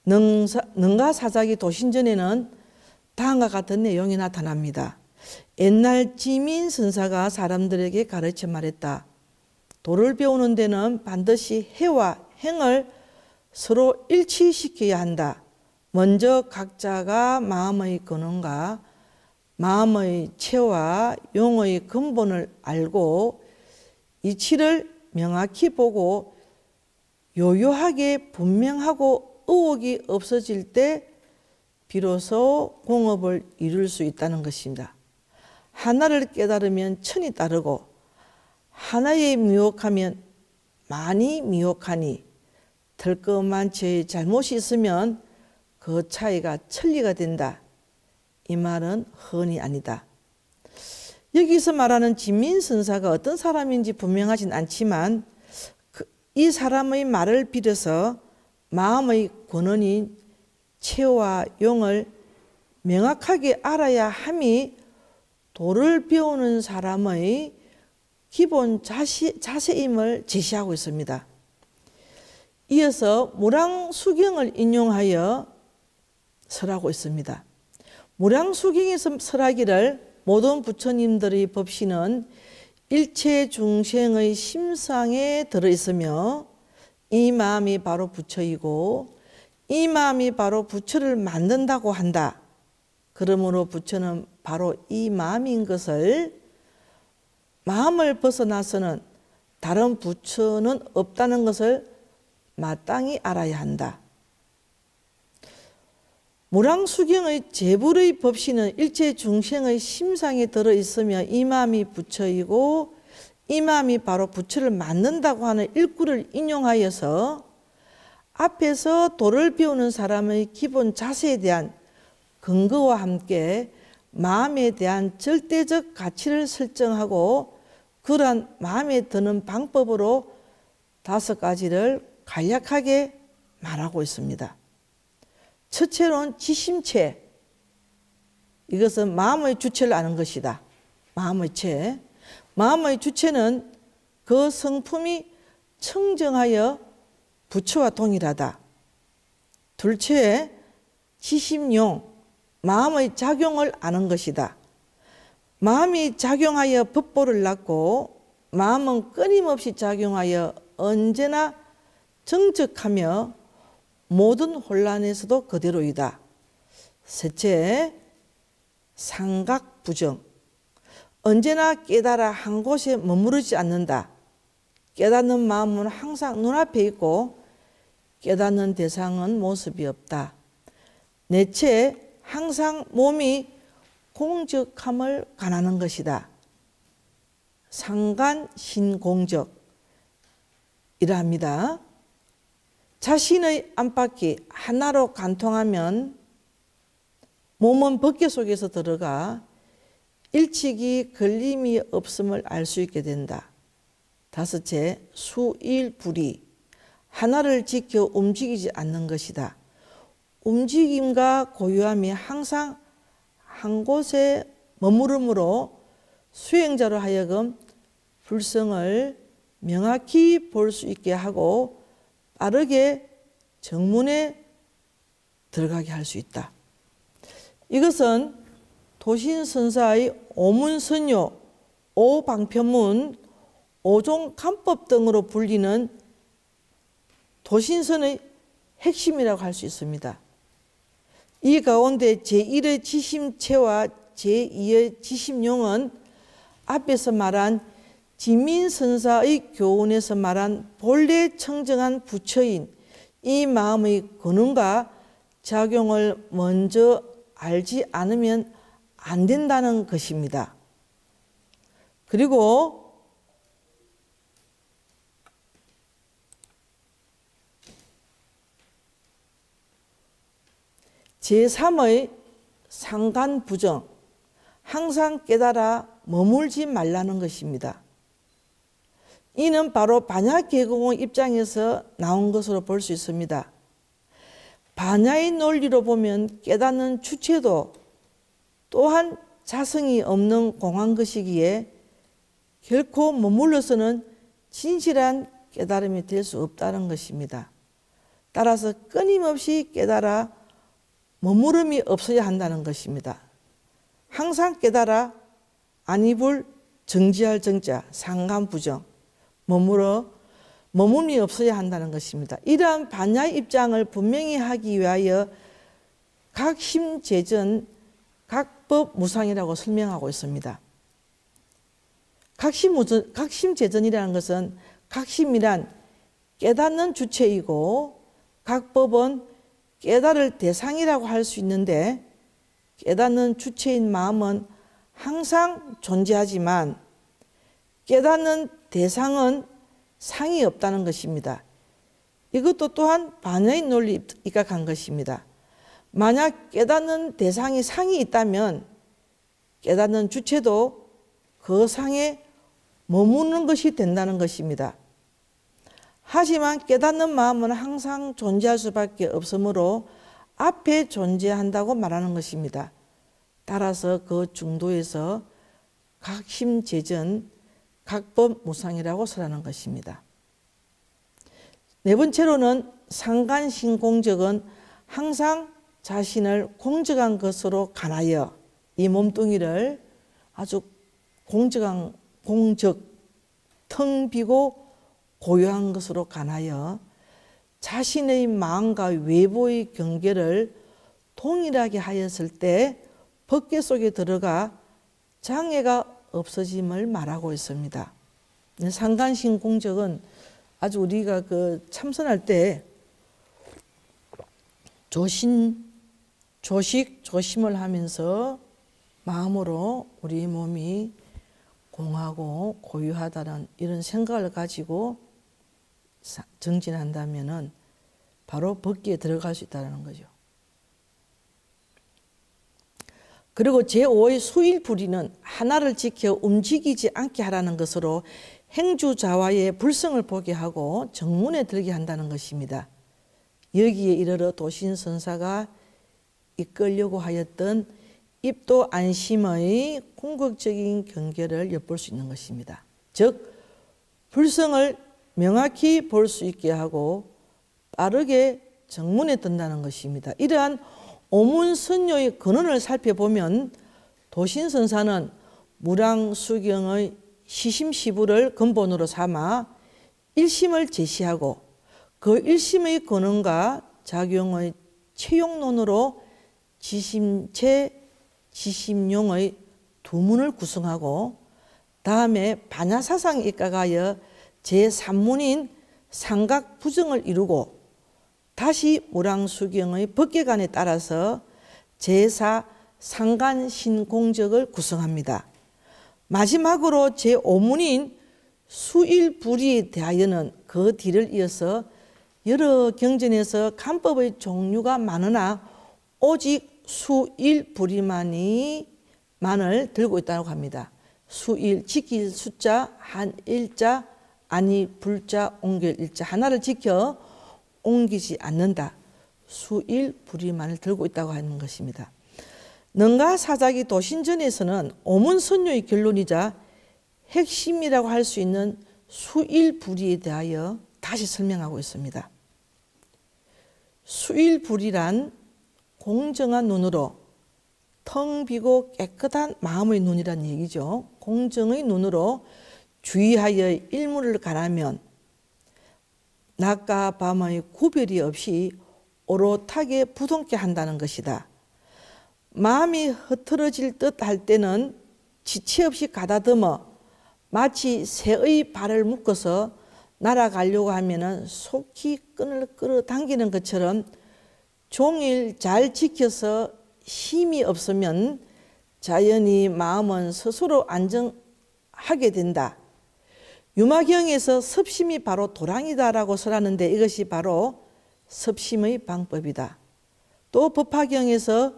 능가사작이 도신전에는 다음과 같은 내용이 나타납니다. 옛날 지민선사가 사람들에게 가르쳐 말했다. 도를 배우는 데는 반드시 해와 행을 서로 일치시켜야 한다. 먼저 각자가 마음의 근원과 마음의 체와 용의 근본을 알고 이치를 명확히 보고 요요하게 분명하고 의혹이 없어질 때 비로소 공업을 이룰 수 있다는 것입니다. 하나를 깨달으면 천이 따르고 하나에 미혹하면 많이 미혹하니 털끝만 죄의 잘못이 있으면 그 차이가 천리가 된다. 이 말은 헌이 아니다. 여기서 말하는 진민선사가 어떤 사람인지 분명하진 않지만 이 사람의 말을 빌어서 마음의 권원인 체와 용을 명확하게 알아야 함이 도를 배우는 사람의 기본 자세임을 제시하고 있습니다. 이어서 무량수경을 인용하여 설하고 있습니다. 무량수경에서 설하기를 모든 부처님들의 법신은 일체 중생의 심상에 들어있으며 이 마음이 바로 부처이고 이 마음이 바로 부처를 만든다고 한다. 그러므로 부처는 바로 이 마음인 것을 마음을 벗어나서는 다른 부처는 없다는 것을 마땅히 알아야 한다. 무랑수경의 재불의 법신은 일체 중생의 심상에 들어있으며 이 마음이 부처이고 이 마음이 바로 부처를 만든다고 하는 일구를 인용하여서 앞에서 도를 배우는 사람의 기본 자세에 대한 근거와 함께 마음에 대한 절대적 가치를 설정하고 그러한 마음에 드는 방법으로 5가지를 간략하게 말하고 있습니다. 첫째로는 지심체. 이것은 마음의 주체를 아는 것이다. 마음의 체. 마음의 주체는 그 성품이 청정하여 부처와 동일하다. 둘째, 지심용. 마음의 작용을 아는 것이다. 마음이 작용하여 법보를 낳고 마음은 끊임없이 작용하여 언제나 정적하며 모든 혼란에서도 그대로이다. 셋째, 상각부정. 언제나 깨달아 한 곳에 머무르지 않는다. 깨닫는 마음은 항상 눈앞에 있고 깨닫는 대상은 모습이 없다. 넷째, 항상 몸이 공적함을 가하는 것이다. 상간신공적 이러합니다. 자신의 안팎이 하나로 간통하면 몸은 법계 속에서 들어가 일치기 걸림이 없음을 알 수 있게 된다. 다섯째, 수일불이. 하나를 지켜 움직이지 않는 것이다. 움직임과 고요함이 항상 한 곳에 머무름으로 수행자로 하여금 불성을 명확히 볼 수 있게 하고 빠르게 정문에 들어가게 할 수 있다. 이것은 도신선사의 오문선요, 오방편문, 오종간법 등으로 불리는 도신선의 핵심이라고 할 수 있습니다. 이 가운데 제1의 지심체와 제2의 지심용은 앞에서 말한 지민선사의 교훈에서 말한 본래 청정한 부처인 이 마음의 근원과 작용을 먼저 알지 않으면 안 된다는 것입니다. 그리고 제3의 상간부정, 항상 깨달아 머물지 말라는 것입니다. 이는 바로 반야계공의 입장에서 나온 것으로 볼 수 있습니다. 반야의 논리로 보면 깨닫는 주체도 또한 자성이 없는 공한 것이기에 결코 머물러서는 진실한 깨달음이 될 수 없다는 것입니다. 따라서 끊임없이 깨달아 머무름이 없어야 한다는 것입니다. 항상 깨달아 안입을 정지할 정자, 상간부정, 머물음이 없어야 한다는 것입니다. 이러한 반야의 입장을 분명히 하기 위하여 각심재전, 각법무상이라고 설명하고 있습니다. 각심재전이라는 것은 각심이란 깨닫는 주체이고 각법은 깨달을 대상이라고 할 수 있는데 깨닫는 주체인 마음은 항상 존재하지만 깨닫는 대상은 상이 없다는 것입니다. 이것도 또한 반야의 논리에 입각한 것입니다. 만약 깨닫는 대상이 상이 있다면 깨닫는 주체도 그 상에 머무는 것이 된다는 것입니다. 하지만 깨닫는 마음은 항상 존재할 수밖에 없으므로 앞에 존재한다고 말하는 것입니다. 따라서 그 중도에서 각심재전, 각법무상이라고 설하는 것입니다. 네 번째로는 상간신공적은 항상 자신을 공적한 것으로 간하여 이 몸뚱이를 아주 공적, 텅 비고 고요한 것으로 간하여 자신의 마음과 외부의 경계를 동일하게 하였을 때 법계 속에 들어가 장애가 없어짐을 말하고 있습니다. 상간신공적은 아주 우리가 참선할 때 조식 조심을 하면서 마음으로 우리 몸이 공하고 고유하다는 이런 생각을 가지고 정진한다면은 바로 법기에 들어갈 수 있다는 거죠. 그리고 제5의 수일불이는 하나를 지켜 움직이지 않게 하라는 것으로 행주자와의 불성을 보게 하고 정문에 들게 한다는 것입니다. 여기에 이르러 도신선사가 이끌려고 하였던 입도 안심의 궁극적인 경계를 엿볼 수 있는 것입니다. 즉 불성을 명확히 볼 수 있게 하고 빠르게 정문에 든다는 것입니다. 이러한 오문선요의 근원을 살펴보면 도신선사는 무량수경의 시심시부를 근본으로 삼아 일심을 제시하고 그 일심의 근원과 작용의 채용론으로 지심체, 지심용의 두 문을 구성하고 다음에 반야사상에 입각하여 제3문인 삼각부정을 이루고 다시 무량수경의 법계관에 따라서 제4 상간신공적을 구성합니다. 마지막으로 제5문인 수일불이에 대하여는 그 뒤를 이어서 여러 경전에서 간법의 종류가 많으나 오직 수일불이만을 들고 있다고 합니다. 수일, 지킬 숫자, 한 일자, 아니 불자, 옮길 일자 하나를 지켜 옮기지 않는다. 수일불이만을 들고 있다고 하는 것입니다. 능가 사자기 도신전에서는 오문선요의 결론이자 핵심이라고 할 수 있는 수일불이에 대하여 다시 설명하고 있습니다. 수일불이란 공정한 눈으로 텅 비고 깨끗한 마음의 눈이란 얘기죠. 공정의 눈으로 주의하여 일물을 가라면 낮과 밤의 구별이 없이 오롯하게 부동게 한다는 것이다. 마음이 흐트러질 듯 할 때는 지체 없이 가다듬어 마치 새의 발을 묶어서 날아가려고 하면 속히 끈을 끌어당기는 것처럼 종일 잘 지켜서 힘이 없으면 자연히 마음은 스스로 안정하게 된다. 유마경에서 섭심이 바로 도랑이다라고 설하는데 이것이 바로 섭심의 방법이다. 또 법화경에서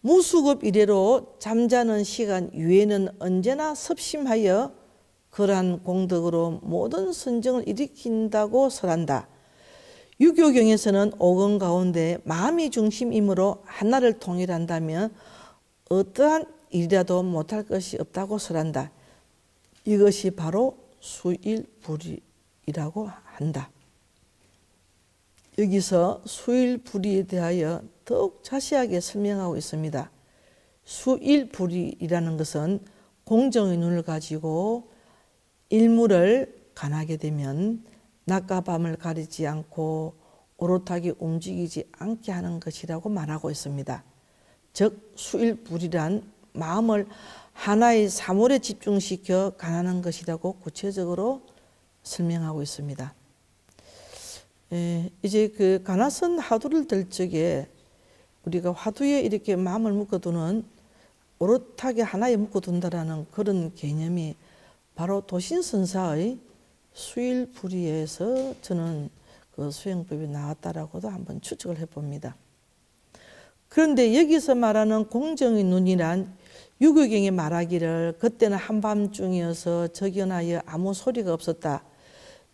무수급 이래로 잠자는 시간 이외에는 언제나 섭심하여 그러한 공덕으로 모든 선정을 일으킨다고 설한다. 유교경에서는 오건 가운데 마음이 중심이므로 하나를 통일한다면 어떠한 일이라도 못할 것이 없다고 설한다. 이것이 바로 수일불이라고 한다. 여기서 수일불이에 대하여 더욱 자세하게 설명하고 있습니다. 수일불이라는 것은 공정의 눈을 가지고 일물을 간하게 되면 낮과 밤을 가리지 않고 오롯하게 움직이지 않게 하는 것이라고 말하고 있습니다. 즉 수일불이란 마음을 하나의 사물에 집중시켜 간하는 것이라고 구체적으로 설명하고 있습니다. 이제 그 간화선 화두를 들 적에 우리가 화두에 이렇게 마음을 묶어두는 오롯하게 하나에 묶어둔다라는 그런 개념이 바로 도신선사의 수일불이에서 저는 그 수행법이 나왔다라고도 한번 추측을 해봅니다. 그런데 여기서 말하는 공정의 눈이란 유교경이 말하기를 그때는 한밤중이어서 적연하여 아무 소리가 없었다.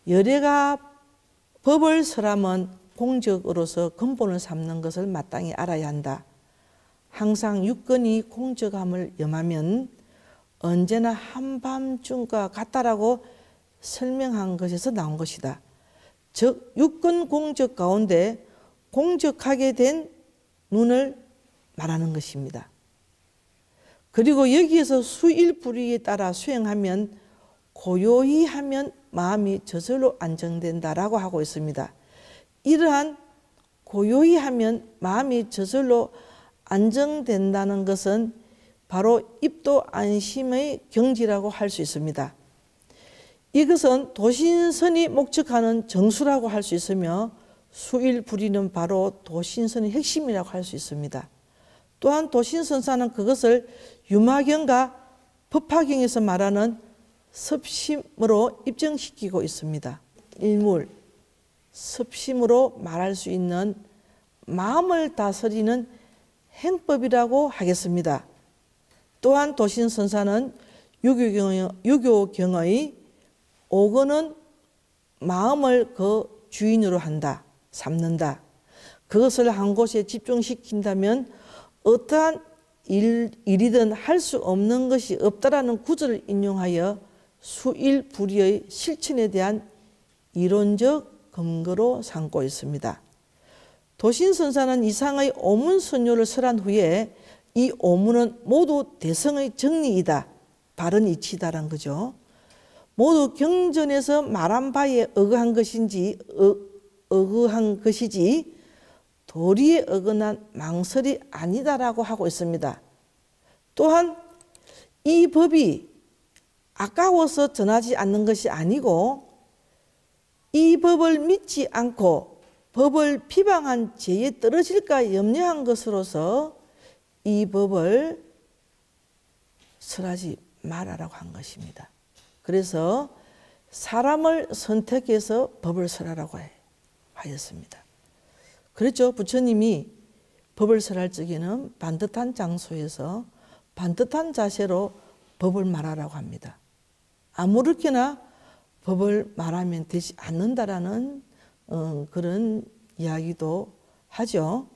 열애가 법을 설하면 공적으로서 근본을 삼는 것을 마땅히 알아야 한다. 항상 육건이 공적함을 염하면 언제나 한밤중과 같다라고 설명한 것에서 나온 것이다. 즉 육건 공적 가운데 공적하게 된 눈을 말하는 것입니다. 그리고 여기에서 수일불이에 따라 수행하면 고요히 하면 마음이 저절로 안정된다라고 하고 있습니다. 이러한 고요히 하면 마음이 저절로 안정된다는 것은 바로 입도 안심의 경지라고 할 수 있습니다. 이것은 도신선이 목적하는 정수라고 할 수 있으며 수일불이는 바로 도신선의 핵심이라고 할 수 있습니다. 또한 도신선사는 그것을 유마경과 법화경에서 말하는 섭심으로 입증시키고 있습니다. 일물, 섭심으로 말할 수 있는 마음을 다스리는 행법이라고 하겠습니다. 또한 도신선사는 유교경의 오건은 마음을 그 주인으로 한다, 삼는다. 그것을 한 곳에 집중시킨다면 어떠한 일이든 할 수 없는 것이 없다라는 구절을 인용하여 수일불이의 실천에 대한 이론적 근거로 삼고 있습니다. 도신선사는 이상의 오문선요를 설한 후에 이 오문은 모두 대성의 정리이다, 바른 이치다란 거죠. 모두 경전에서 말한 바에 어긋한 것이지 도리에 어긋난 망설이 아니다라고 하고 있습니다. 또한 이 법이 아까워서 전하지 않는 것이 아니고 이 법을 믿지 않고 법을 비방한 죄에 떨어질까 염려한 것으로서 이 법을 설하지 말아라고 한 것입니다. 그래서 사람을 선택해서 법을 설하라고 하였습니다. 그렇죠. 부처님이 법을 설할 적에는 반듯한 장소에서 반듯한 자세로 법을 말하라고 합니다. 아무렇게나 법을 말하면 되지 않는다라는 그런 이야기도 하죠.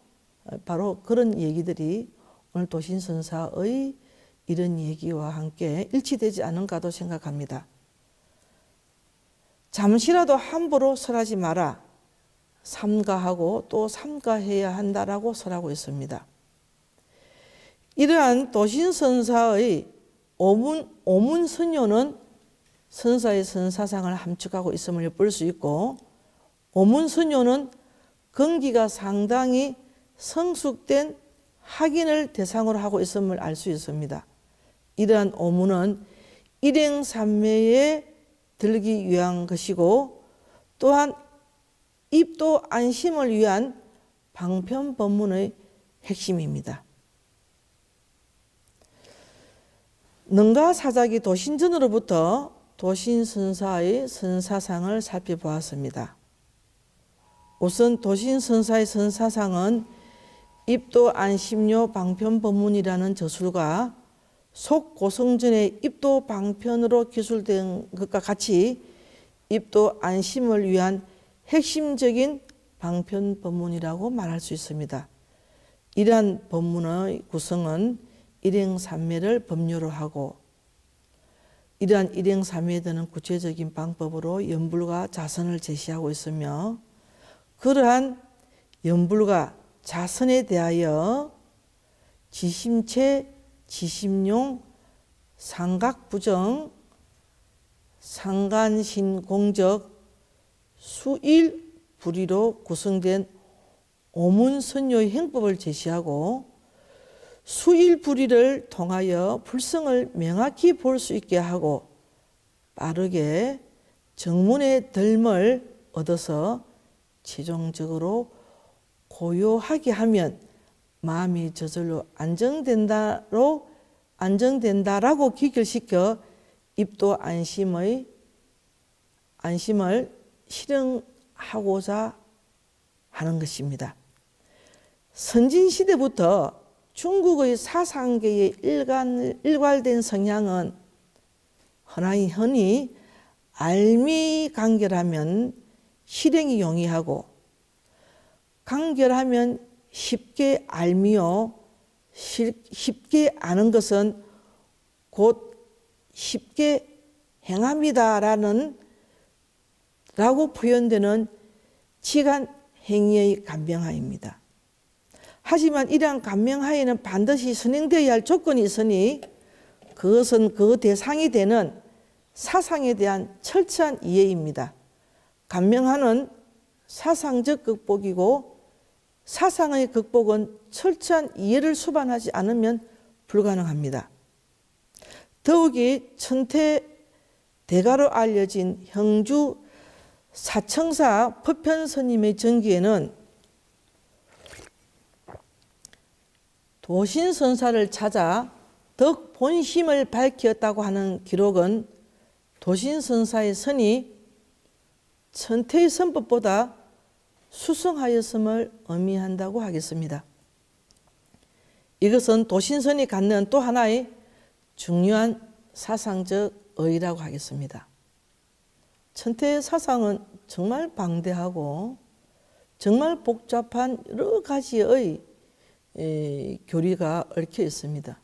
바로 그런 얘기들이 오늘 도신선사의 이런 얘기와 함께 일치되지 않은가도 생각합니다. 잠시라도 함부로 설하지 마라. 삼가하고 또 삼가해야 한다라고 설하고 있습니다. 이러한 도신선사의 오문선요는 선사의 선사상을 함축하고 있음을 볼 수 있고, 오문선요는根기가 상당히 성숙된 학인을 대상으로 하고 있음을 알 수 있습니다. 이러한 오문은 일행삼매에 들기 위한 것이고, 또한 입도 안심을 위한 방편법문의 핵심입니다. 능가 사작이 도신전으로부터 도신선사의 선사상을 살펴보았습니다. 우선 도신선사의 선사상은 입도 안심요 방편법문이라는 저술과 속고성전의 입도 방편으로 기술된 것과 같이 입도 안심을 위한 핵심적인 방편법문이라고 말할 수 있습니다. 이러한 법문의 구성은 일행삼매를 법료로 하고, 이러한 일행삼매에 드는 구체적인 방법으로 연불과 자선을 제시하고 있으며, 그러한 연불과 자선에 대하여 지심체, 지심용, 상각부정, 상간신공적, 수일불의로 구성된 오문선요의 행법을 제시하고, 수일불의를 통하여 불성을 명확히 볼 수 있게 하고 빠르게 정문의 덜을 얻어서 최종적으로 고요하게 하면 마음이 저절로 안정된다라고 기결시켜 입도 안심을 실현하고자 하는 것입니다. 선진시대부터 중국의 사상계에 일괄된 성향은 흔히 알미 간결하면 실행이 용이하고, 간결하면 쉽게 알미요, 쉽게 아는 것은 곧 쉽게 행함이다라고 표현되는 치간 행위의 간명하입니다. 하지만 이러한 간명하에는 반드시 선행되어야 할 조건이 있으니 그것은 그 대상이 되는 사상에 대한 철저한 이해입니다. 간명하는 사상적 극복이고, 사상의 극복은 철저한 이해를 수반하지 않으면 불가능합니다. 더욱이 천태 대가로 알려진 형주 사청사 법편스님의 전기에는 도신선사를 찾아 덕 본심을 밝혔다고 하는 기록은 도신선사의 선이 천태의 선법보다 수승하였음을 의미한다고 하겠습니다. 이것은 도신선이 갖는 또 하나의 중요한 사상적 의의라고 하겠습니다. 천태의 사상은 정말 방대하고 정말 복잡한 여러 가지의 교리가 얽혀 있습니다.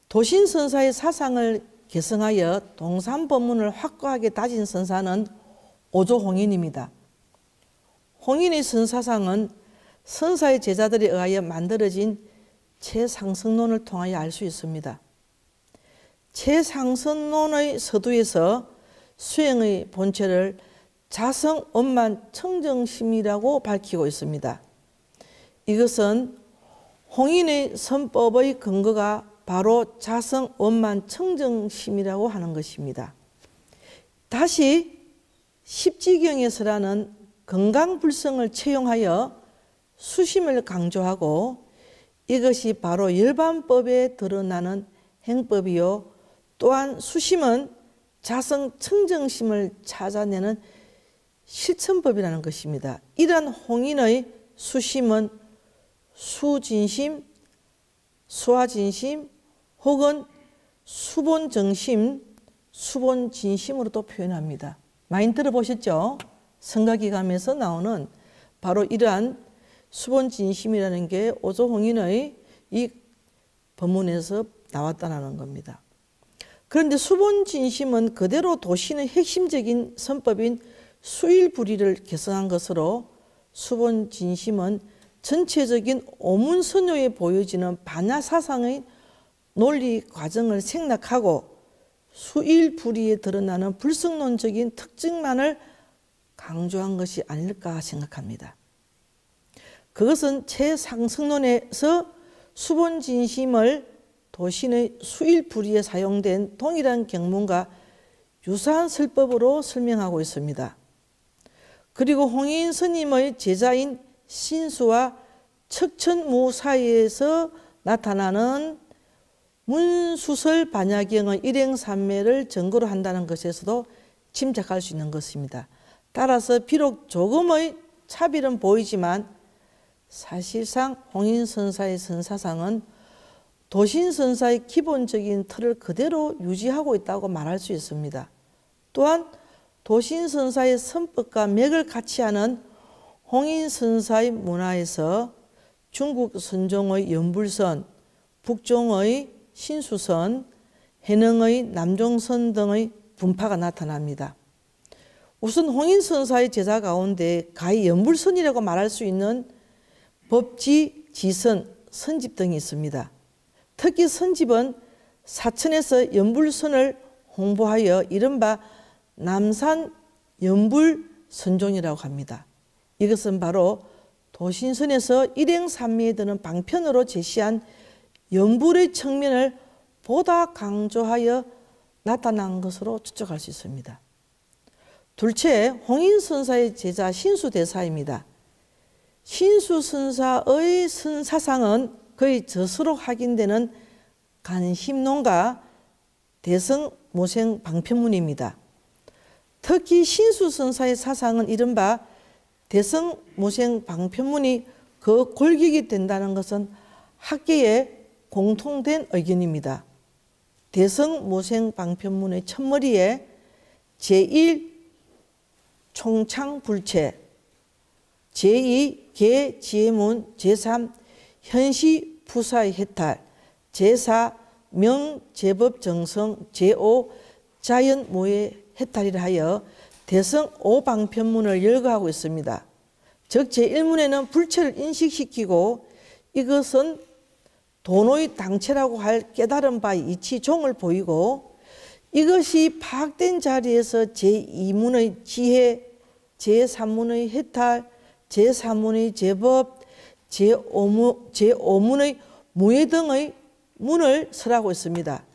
도신선사의 사상을 개성하여 동산법문을 확고하게 다진 선사는 오조홍인입니다. 홍인의 선사상은 선사의 제자들에 의하여 만들어진 최상승론을 통하여 알 수 있습니다. 최상승론의 서두에서 수행의 본체를 자성, 원만, 청정심이라고 밝히고 있습니다. 이것은 홍인의 선법의 근거가 바로 자성, 원만, 청정심이라고 하는 것입니다. 다시 십지경에서라는 건강불성을 채용하여 수심을 강조하고 이것이 바로 열반법에 드러나는 행법이요 또한 수심은 자성, 청정심을 찾아내는 실천법이라는 것입니다. 이러한 홍인의 수심은 수진심, 수화진심 혹은 수본정심, 수본진심으로도 표현합니다. 많이 들어보셨죠? 성가기감에서 나오는 바로 이러한 수본진심이라는 게 오조홍인의 이 법문에서 나왔다는 겁니다. 그런데 수본진심은 그대로 도신의 핵심적인 선법인 수일불이를 개성한 것으로 수본진심은 전체적인 오문선요에 보여지는 반야사상의 논리 과정을 생략하고 수일불이에 드러나는 불성론적인 특징만을 강조한 것이 아닐까 생각합니다. 그것은 최상승론에서 수본진심을 도신의 수일불이에 사용된 동일한 경문과 유사한 설법으로 설명하고 있습니다. 그리고 홍인 스님의 제자인 신수와 척천무 사이에서 나타나는 문수설 반야경의 일행산매를 증거로 한다는 것에서도 짐작할 수 있는 것입니다. 따라서 비록 조금의 차별은 보이지만 사실상 홍인선사의 선사상은 도신선사의 기본적인 틀을 그대로 유지하고 있다고 말할 수 있습니다. 또한 도신선사의 선법과 맥을 같이 하는 홍인선사의 문화에서 중국 선종의 연불선, 북종의 신수선, 해능의 남종선 등의 분파가 나타납니다. 우선 홍인선사의 제자 가운데 가히 연불선이라고 말할 수 있는 법지, 지선, 선집 등이 있습니다. 특히 선집은 사천에서 연불선을 홍보하여 이른바 남산 연불선종이라고 합니다. 이것은 바로 도신선에서 일행산미에 드는 방편으로 제시한 연불의 측면을 보다 강조하여 나타난 것으로 추측할 수 있습니다. 둘째, 홍인선사의 제자 신수대사입니다. 신수선사의 선사상은 그의 저서로 확인되는 간심론과 대성모생 방편문입니다. 특히 신수선사의 사상은 이른바 대성모생 방편문이 그 골격이 된다는 것은 학계의 공통된 의견입니다. 대성모생 방편문의 첫머리에 제1 총창불체, 제2 개지혜문, 제3 현시푸사의 해탈, 제4 명제법정성, 제5 자연모의 해탈이라 하여 대성 5방편문을 열거하고 있습니다. 즉 제1문에는 불체를 인식시키고 이것은 도노의 당체라고 할 깨달은 바의 이치종을 보이고 이것이 파악된 자리에서 제2문의 지혜, 제3문의 해탈, 제3문의 제법, 제5문의 무예 등의 문을 설하고 있습니다.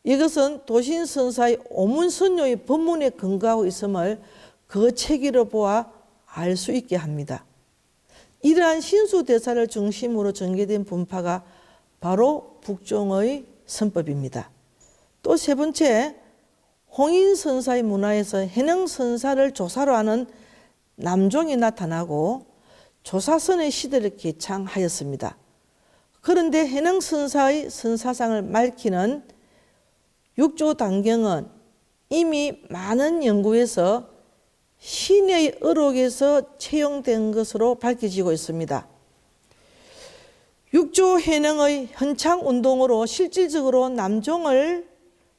이것은 도신선사의 오문선요의 법문에 근거하고 있음을 그 체계로 보아 알 수 있게 합니다. 이러한 신수대사를 중심으로 전개된 분파가 바로 북종의 선법입니다. 또 세 번째, 홍인선사의 문화에서 해능선사를 조사로 하는 남종이 나타나고 조사선의 시대를 개창하였습니다. 그런데 해능선사의 선사상을 밝히는 육조단경은 이미 많은 연구에서 신의 의록에서 채용된 것으로 밝혀지고 있습니다. 육조해능의 현창운동으로 실질적으로 남종을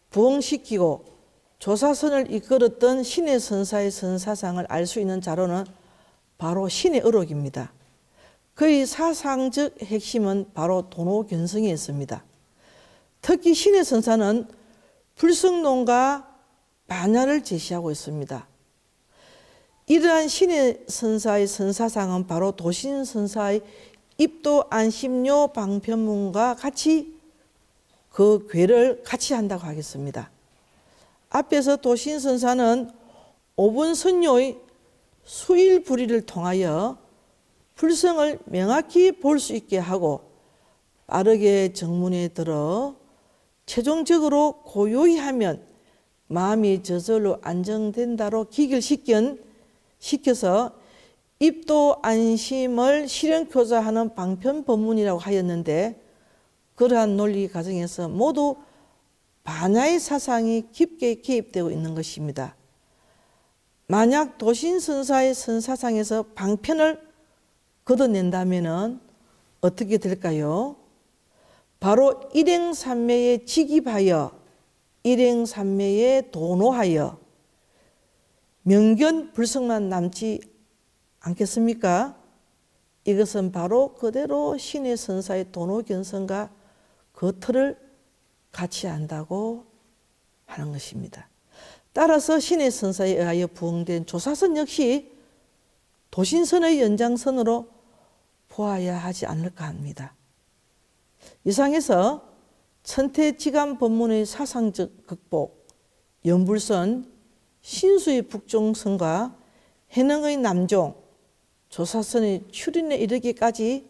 부흥시키고 조사선을 이끌었던 신의 선사의 선사상을 알 수 있는 자료는 바로 신의 의록입니다. 그의 사상적 핵심은 바로 도노견성에 있습니다. 특히 신의 선사는 불성론과 반야를 제시하고 있습니다. 이러한 신의 선사의 선사상은 바로 도신선사의 입도 안심료 방편문과 같이 그 궤를 같이 한다고 하겠습니다. 앞에서 도신선사는 오분선요의 수일불의를 통하여 불성을 명확히 볼 수 있게 하고 빠르게 정문에 들어 최종적으로 고요히 하면 마음이 저절로 안정된다로 기결시켜서 입도 안심을 실현교사하는 방편법문이라고 하였는데, 그러한 논리 과정에서 모두 반야의 사상이 깊게 개입되고 있는 것입니다. 만약 도신선사의 선사상에서 방편을 걷어낸다면 어떻게 될까요? 바로 일행삼매에 직입하여 일행삼매에 도노하여 명견 불성만 남지 않겠습니까? 이것은 바로 그대로 신의 선사의 도노견성과 그 틀을 같이 한다고 하는 것입니다. 따라서 신의 선사에 의하여 부흥된 조사선 역시 도신선의 연장선으로 보아야 하지 않을까 합니다. 이상에서 천태지감 법문의 사상적 극복, 연불선, 신수의 북종선과 해능의 남종, 조사선의 출인에 이르기까지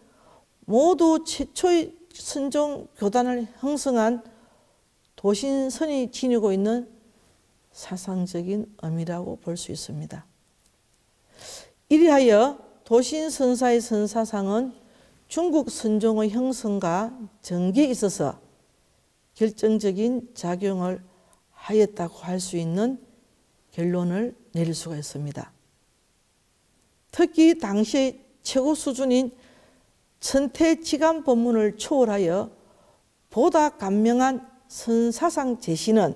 모두 최초의 선종 교단을 형성한 도신선이 지니고 있는 사상적인 의미라고 볼 수 있습니다. 이리하여 도신선사의 선사상은 중국 선종의 형성과 전개에 있어서 결정적인 작용을 하였다고 할 수 있는 결론을 내릴 수가 있습니다. 특히 당시의 최고 수준인 천태지감 법문을 초월하여 보다 간명한 선사상 제시는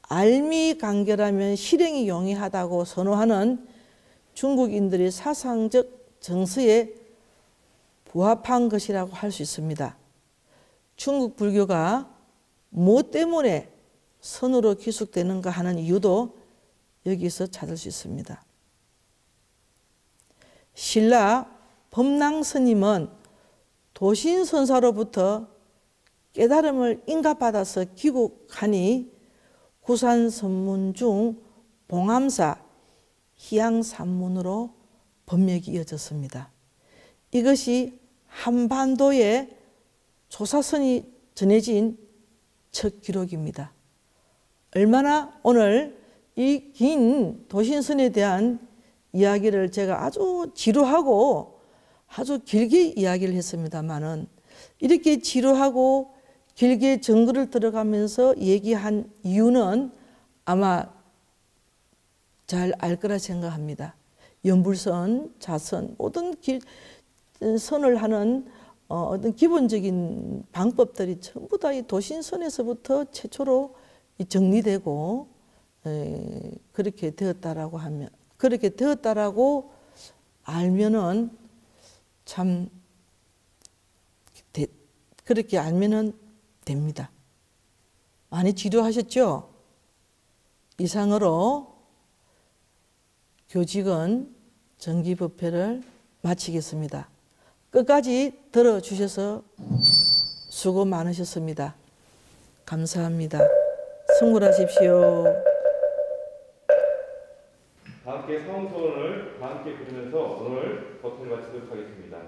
알미간결하면 실행이 용이하다고 선호하는 중국인들의 사상적 정서에 부합한 것이라고 할 수 있습니다. 중국 불교가 무엇 때문에 선으로 기숙되는가 하는 이유도 여기서 찾을 수 있습니다. 신라 법랑스님은 도신선사로부터 깨달음을 인가받아서 귀국하니 구산선문 중 봉암사 희양산문으로 법맥이 이어졌습니다. 이것이 한반도에 조사선이 전해진 첫 기록입니다. 얼마나 오늘 이 긴 도신선에 대한 이야기를 제가 아주 지루하고 아주 길게 이야기를 했습니다만은, 이렇게 지루하고 길게 정글을 들어가면서 얘기한 이유는 아마 잘 알 거라 생각합니다. 연불선, 자선, 모든 선을 하는 어떤 기본적인 방법들이 전부 다 이 도신선에서부터 최초로 정리되고 그렇게 되었다라고 하면, 그렇게 되었다라고 알면은 참 그렇게 알면은 됩니다. 많이 지루하셨죠? 이상으로 교직은 정기법회를 마치겠습니다. 끝까지 들어주셔서 수고 많으셨습니다. 감사합니다. 승불하십시오. 다 함께 사홍소원을 다 함께 부르면서 오늘 법회를 마치도록 하겠습니다.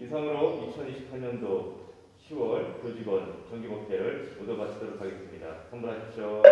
이상으로 2028년도 10월 교직원 정기법회를 모두 마치도록 하겠습니다. 선물하십시오.